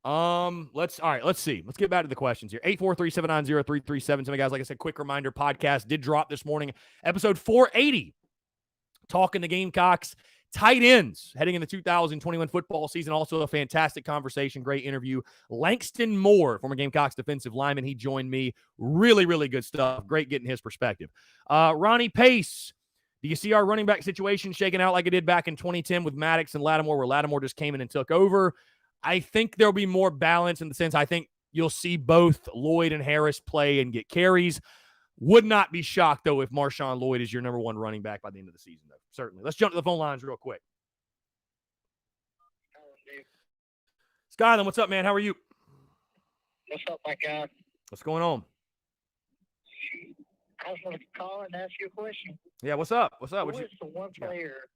Let's see. Let's get back to the questions here. 843-790-3377. Guys, like I said, quick reminder, podcast did drop this morning. Episode 480. Talking the Gamecocks tight ends heading into 2021 football season. Also a fantastic conversation, great interview. Langston Moore, former Gamecocks defensive lineman, he joined me. Really, really good stuff. Great getting his perspective. Ronnie Pace, do you see our running back situation shaking out like it did back in 2010 with Maddox and Lattimore, where Lattimore just came in and took over? I think there'll be more balance in the sense I think you'll see both Lloyd and Harris play and get carries. Would not be shocked, though, if Marshawn Lloyd is your number one running back by the end of the season, though. Certainly. Let's jump to the phone lines real quick. Skyland, what's up, man? How are you? What's up, my guy? What's going on? I was going to call and ask you a question. Yeah, what's up? What's up? Who is the one player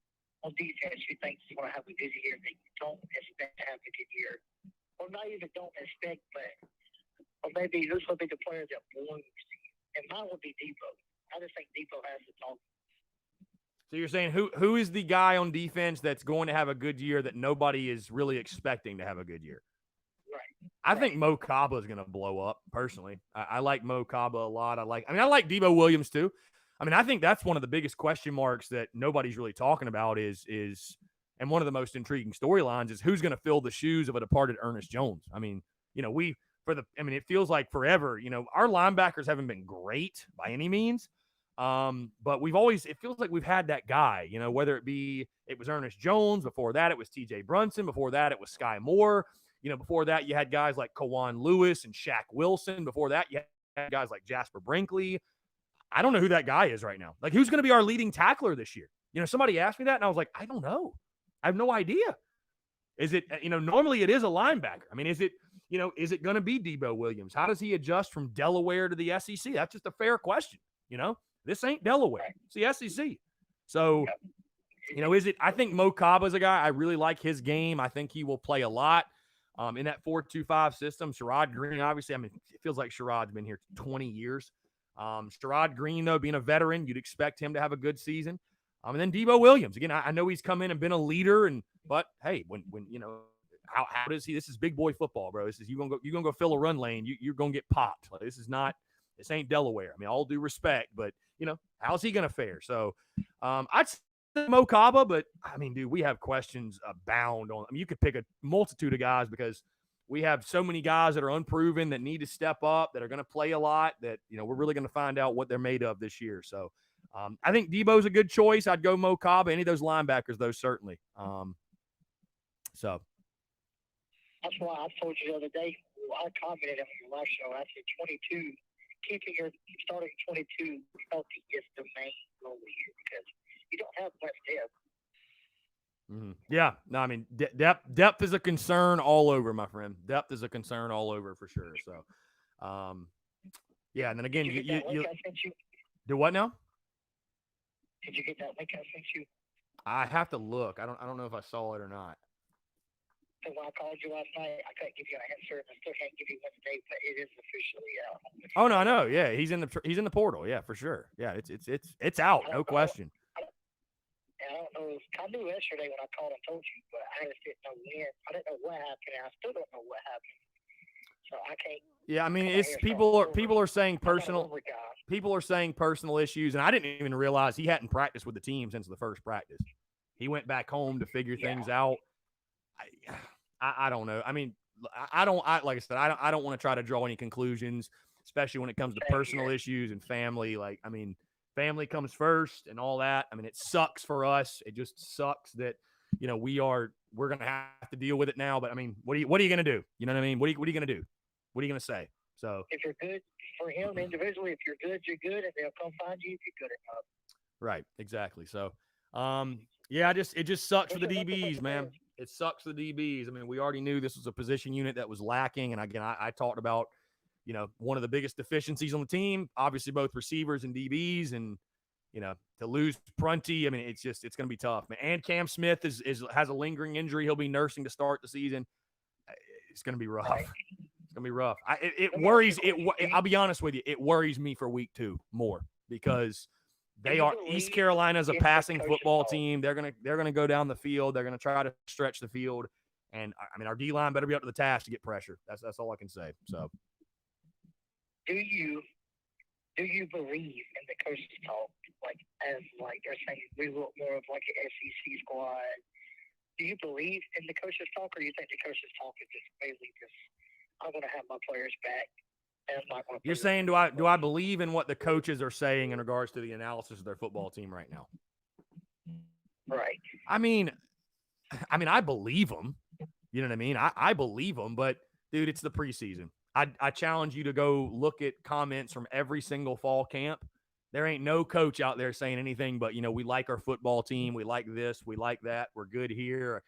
on defense you think is going to have a good year that you don't expect to have a good year? Or not even don't expect, but or maybe who's going to be the player that won? And mine would be Depot. I just think Depot has to talk. So you're saying who is the guy on defense that's going to have a good year that nobody is really expecting to have a good year? Right. I think Mo Kaba is going to blow up, personally. I like Mo Kaba a lot. I like Debo Williams, too. I mean, I think that's one of the biggest question marks that nobody's really talking about is and one of the most intriguing storylines is who's going to fill the shoes of a departed Ernest Jones. I mean, for it feels like forever. Our linebackers haven't been great by any means. But it feels like we've had that guy, whether it was Ernest Jones. Before that, it was TJ Brunson. Before that, it was Sky Moore. Before that, you had guys like Kawan Lewis and Shaq Wilson. Before that, you had guys like Jasper Brinkley. I don't know who that guy is right now. Like, who's going to be our leading tackler this year? Somebody asked me that, and I was like, I don't know. I have no idea. Is it, normally it is a linebacker. I mean, is it going to be Debo Williams? How does he adjust from Delaware to the SEC? That's just a fair question. This ain't Delaware. It's the SEC. So, I think Mo Kaba is a guy. I really like his game. I think he will play a lot in that 4-2-5 system. Sherrod Greene, obviously, it feels like Sherrod's been here 20 years. Sherrod Greene, though, being a veteran, you'd expect him to have a good season. And then Debo Williams. Again, I know he's come in and been a leader, but hey, when how does he? This is big boy football, bro. This is you're gonna go fill a run lane. You're gonna get popped. Like, this ain't Delaware. All due respect, but how's he gonna fare? So I'd say Mo Kaba, but dude, we have questions abound on. You could pick a multitude of guys because we have so many guys that are unproven that need to step up, that are going to play a lot, that, we're really going to find out what they're made of this year. So I think Debo's a good choice. I'd go Mo Kaba. Any of those linebackers, though, certainly. So. That's why I told you the other day, I commented on your last show, I said 22, keeping your starting 22 healthy is the main goal here because you don't have much depth. Mm-hmm. Yeah, no, depth is a concern all over, my friend. Depth is a concern all over for sure. So, yeah, and then again, you do what now? Did you get that link I sent you? I have to look. I don't know if I saw it or not. So when I called you last night, I couldn't give you an answer, and I still can't give you one today, but it is officially out. Oh no, I know. Yeah, he's in the portal. Yeah, for sure. Yeah, it's out, no question. I don't know. I knew yesterday when I called and told you, but I just didn't know when. I didn't know what happened, and I still don't know what happened. So I can't. Yeah, it's people are saying personal. People are saying personal issues, and I didn't even realize he hadn't practiced with the team since the first practice. He went back home to figure things out. I don't know. Like I said, I don't want to try to draw any conclusions, especially when it comes to personal issues and family. Family comes first and all that. It sucks for us. It just sucks that, we're going to have to deal with it now. But what are you going to do? You know what I mean? What are you going to do? What are you going to say? So if you're good for him individually, if you're good, and they'll come find you if you're good enough. Right. Exactly. So, yeah, it just sucks for the DBs, man. It sucks for the DBs. We already knew this was a position unit that was lacking. And again, I talked about, one of the biggest deficiencies on the team, obviously both receivers and DBs, and, to lose Prunty, it's going to be tough, man. And Cam Smith has a lingering injury. He'll be nursing to start the season. It's going to be rough. It's going to be rough. It worries. I'll be honest with you. It worries me for week 2 more because East Carolina's a passing football team. They're gonna go down the field. They're gonna try to stretch the field, and our D-line better be up to the task to get pressure. That's all I can say. So, do you believe in the coach's talk? As they're saying, we want more of an SEC squad. Do you believe in the coach's talk, or do you think the coach's talk is just mainly I'm gonna have my players back? You're saying, do I believe in what the coaches are saying in regards to the analysis of their football team right now? Right. I believe them. You know what I mean? I believe them, but dude, it's the preseason. I challenge you to go look at comments from every single fall camp. There ain't no coach out there saying anything but, we like our football team. We like this. We like that. We're good here.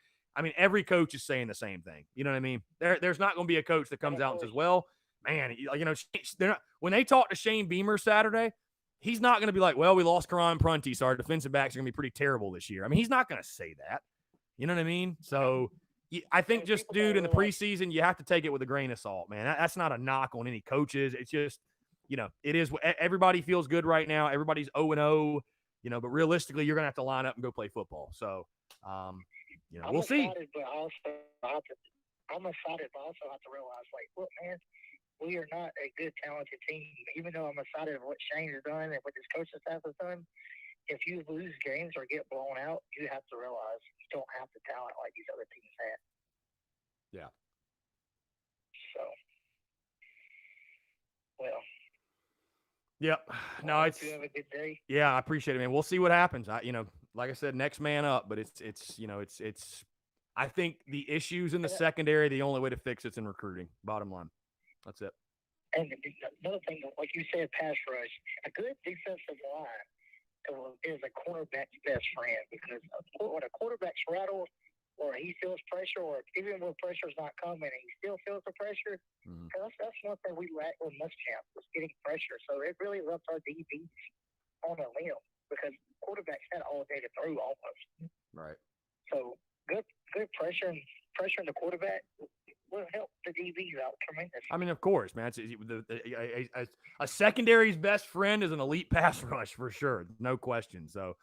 Every coach is saying the same thing. You know what I mean? There's not going to be a coach that comes out and says, well, man, they're not, when they talk to Shane Beamer Saturday, he's not going to be like, well, we lost Karan Prunty, so our defensive backs are going to be pretty terrible this year. He's not going to say that. You know what I mean? So I think just, dude, in the preseason, you have to take it with a grain of salt, man. That's not a knock on any coaches. It's just, it is. Everybody feels good right now. Everybody's 0-0, but realistically, you're going to have to line up and go play football. So, we'll see. I'm excited, but I also have to realize, look, man, we are not a good, talented team. Even though I'm excited of what Shane has done and what his coaching staff has done, if you lose games or get blown out, you have to realize you don't have the talent like these other teams have. Yeah. So, Well, Yep. No, I hope it's you have a good day. yeah, I appreciate it, man. We'll see what happens. Like I said, next man up, but it's I think the issues in the secondary, the only way to fix it's in recruiting. Bottom line. That's it. And another thing, like you said, pass rush. A good defensive line is a cornerback's best friend, because when a quarterback's rattled or he feels pressure, or even when pressure's not coming and he still feels the pressure, that's one thing we lack with Muschamp, was getting pressure. So it really left our DBs on a limb, because quarterbacks had all day to throw almost. Right. So good pressure and the quarterback will help the DBs out tremendously. I mean, of course, man. A secondary's best friend is an elite pass rush for sure, no question. So,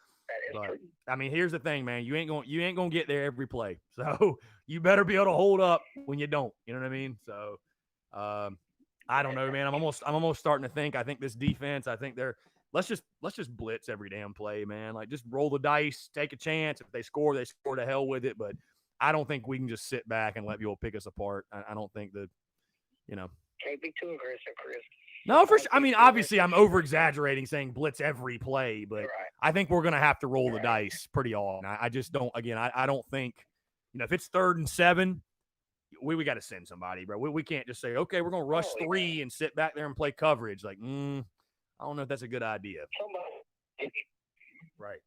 true. I mean, here's the thing, man. You ain't gonna get there every play. So you better be able to hold up when you don't. You know what I mean? So, I don't know, man. I'm almost starting to think. I think this defense. I think let's just blitz every damn play, man. Like, just roll the dice, take a chance. If they score, they score. To hell with it. But I don't think we can just sit back and let people pick us apart. I don't think that, Can't be too aggressive, Chris. No, for sure. I mean, obviously, I'm over-exaggerating saying blitz every play, but right. I think we're going to have to roll the dice pretty often. I just don't, again, I don't think, if it's 3rd and 7, we got to send somebody, bro. We can't just say, okay, we're going to rush 3 and sit back there and play coverage. Like, I don't know if that's a good idea. Somebody. Right.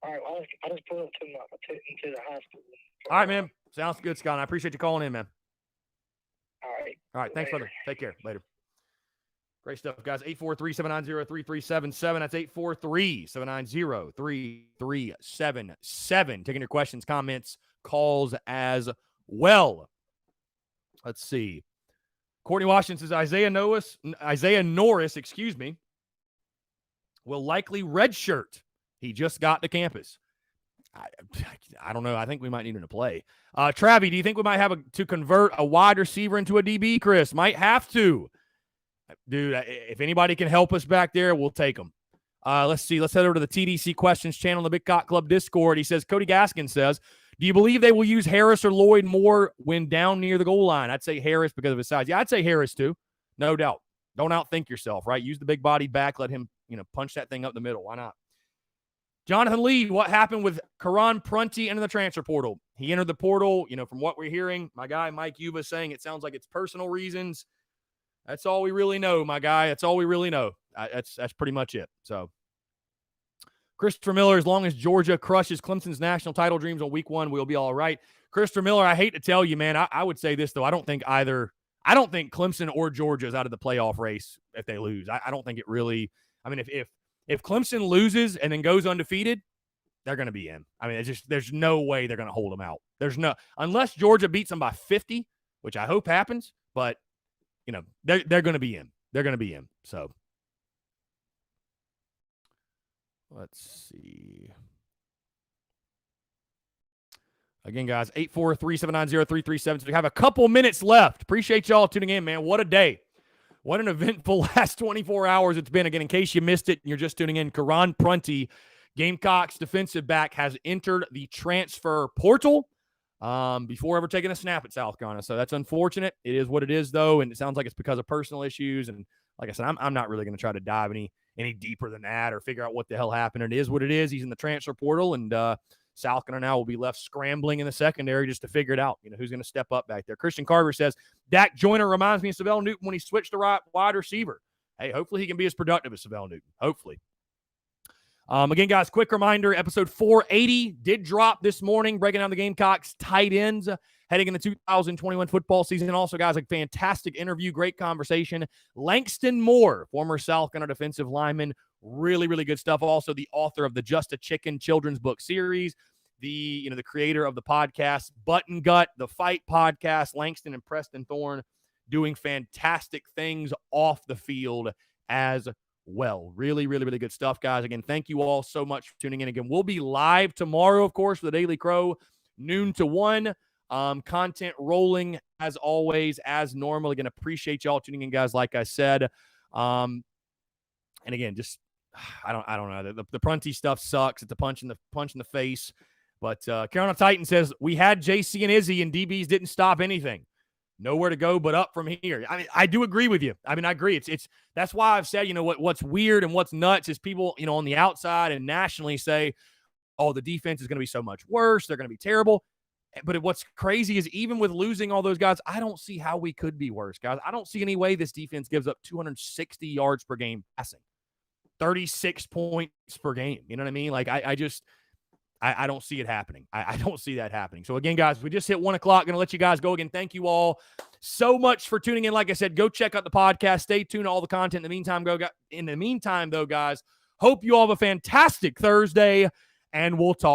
All right, well, I just pulled up into the high school. All right, man. Sounds good, Scott. I appreciate you calling in, man. All right. Thanks, brother. Take care. Later. Great stuff, guys. 843-790-3377. That's 843-790-3377. Taking your questions, comments, calls as well. Let's see. Courtney Washington says Isaiah Norris, will likely redshirt. He just got to campus. I don't know. I think we might need him to play. Travi, do you think we might have to convert a wide receiver into a DB, Chris? Might have to. Dude, if anybody can help us back there, we'll take them. Let's see. Let's head over to the TDC questions channel on the Big Cock Club Discord. He says, Cody Gaskin says, do you believe they will use Harris or Lloyd more when down near the goal line? I'd say Harris because of his size. Yeah, I'd say Harris too. No doubt. Don't outthink yourself, right? Use the big body back. Let him, punch that thing up the middle. Why not? Jonathan Lee, what happened with Karan Prunty into the transfer portal? He entered the portal, from what we're hearing. My guy, Mike Yuba, saying it sounds like it's personal reasons. That's all we really know, my guy. That's all we really know. That's pretty much it. So, Christopher Miller, as long as Georgia crushes Clemson's national title dreams on week 1, we'll be all right. Christopher Miller, I hate to tell you, man, I would say this, though. I don't think Clemson or Georgia is out of the playoff race if they lose. I don't think it really – I mean, if Clemson loses and then goes undefeated, they're going to be in. I mean, there's no way they're going to hold them out. Unless Georgia beats them by 50, which I hope happens, but they're going to be in. They're going to be in. So let's see. Again, guys, 843-790-3377. We have a couple minutes left. Appreciate y'all tuning in, man. What a day. What an eventful last 24 hours it's been. Again, in case you missed it and you're just tuning in, Karan Prunty, Gamecocks defensive back, has entered the transfer portal before ever taking a snap at South Carolina. So that's unfortunate. It is what it is, though, and it sounds like it's because of personal issues. And like I said, I'm not really going to try to dive any deeper than that or figure out what the hell happened. It is what it is. He's in the transfer portal, and South Carolina now will be left scrambling in the secondary just to figure it out. Who's going to step up back there. Christian Carver says, Dak Joyner reminds me of Savell Newton when he switched to right wide receiver. Hey, hopefully he can be as productive as Savell Newton. Hopefully. Again, guys, quick reminder, episode 480 did drop this morning, breaking down the Gamecocks tight ends heading into 2021 football season. Also, guys, a fantastic interview, great conversation. Langston Moore, former South Carolina defensive lineman, really, really good stuff. Also, the author of the Just a Chicken children's book series, the creator of the podcast Button Gut, the Fight podcast. Langston and Preston Thorne doing fantastic things off the field as well. Really, really, really good stuff, guys. Again, thank you all so much for tuning in. Again, we'll be live tomorrow, of course, for the Daily Crow, noon to 1. Content rolling as always, as normal. Again, appreciate y'all tuning in, guys. Like I said, and again, just I don't know. The Prunty stuff sucks. It's a punch in the face. But Carolina Titan says we had JC and Izzy, and DBs didn't stop anything. nowhere to go but up from here. I mean, I do agree with you. I mean, I agree. It's that's why I've said, what's weird and what's nuts is people, on the outside and nationally say, oh, the defense is going to be so much worse. They're going to be terrible. But what's crazy is even with losing all those guys, I don't see how we could be worse, guys. I don't see any way this defense gives up 260 yards per game passing, 36 points per game. You know what I mean? Like, I don't see it happening. I don't see that happening. So, again, guys, we just hit 1 o'clock. Going to let you guys go again. Thank you all so much for tuning in. Like I said, go check out the podcast. Stay tuned to all the content. In the meantime, though, guys, hope you all have a fantastic Thursday, and we'll talk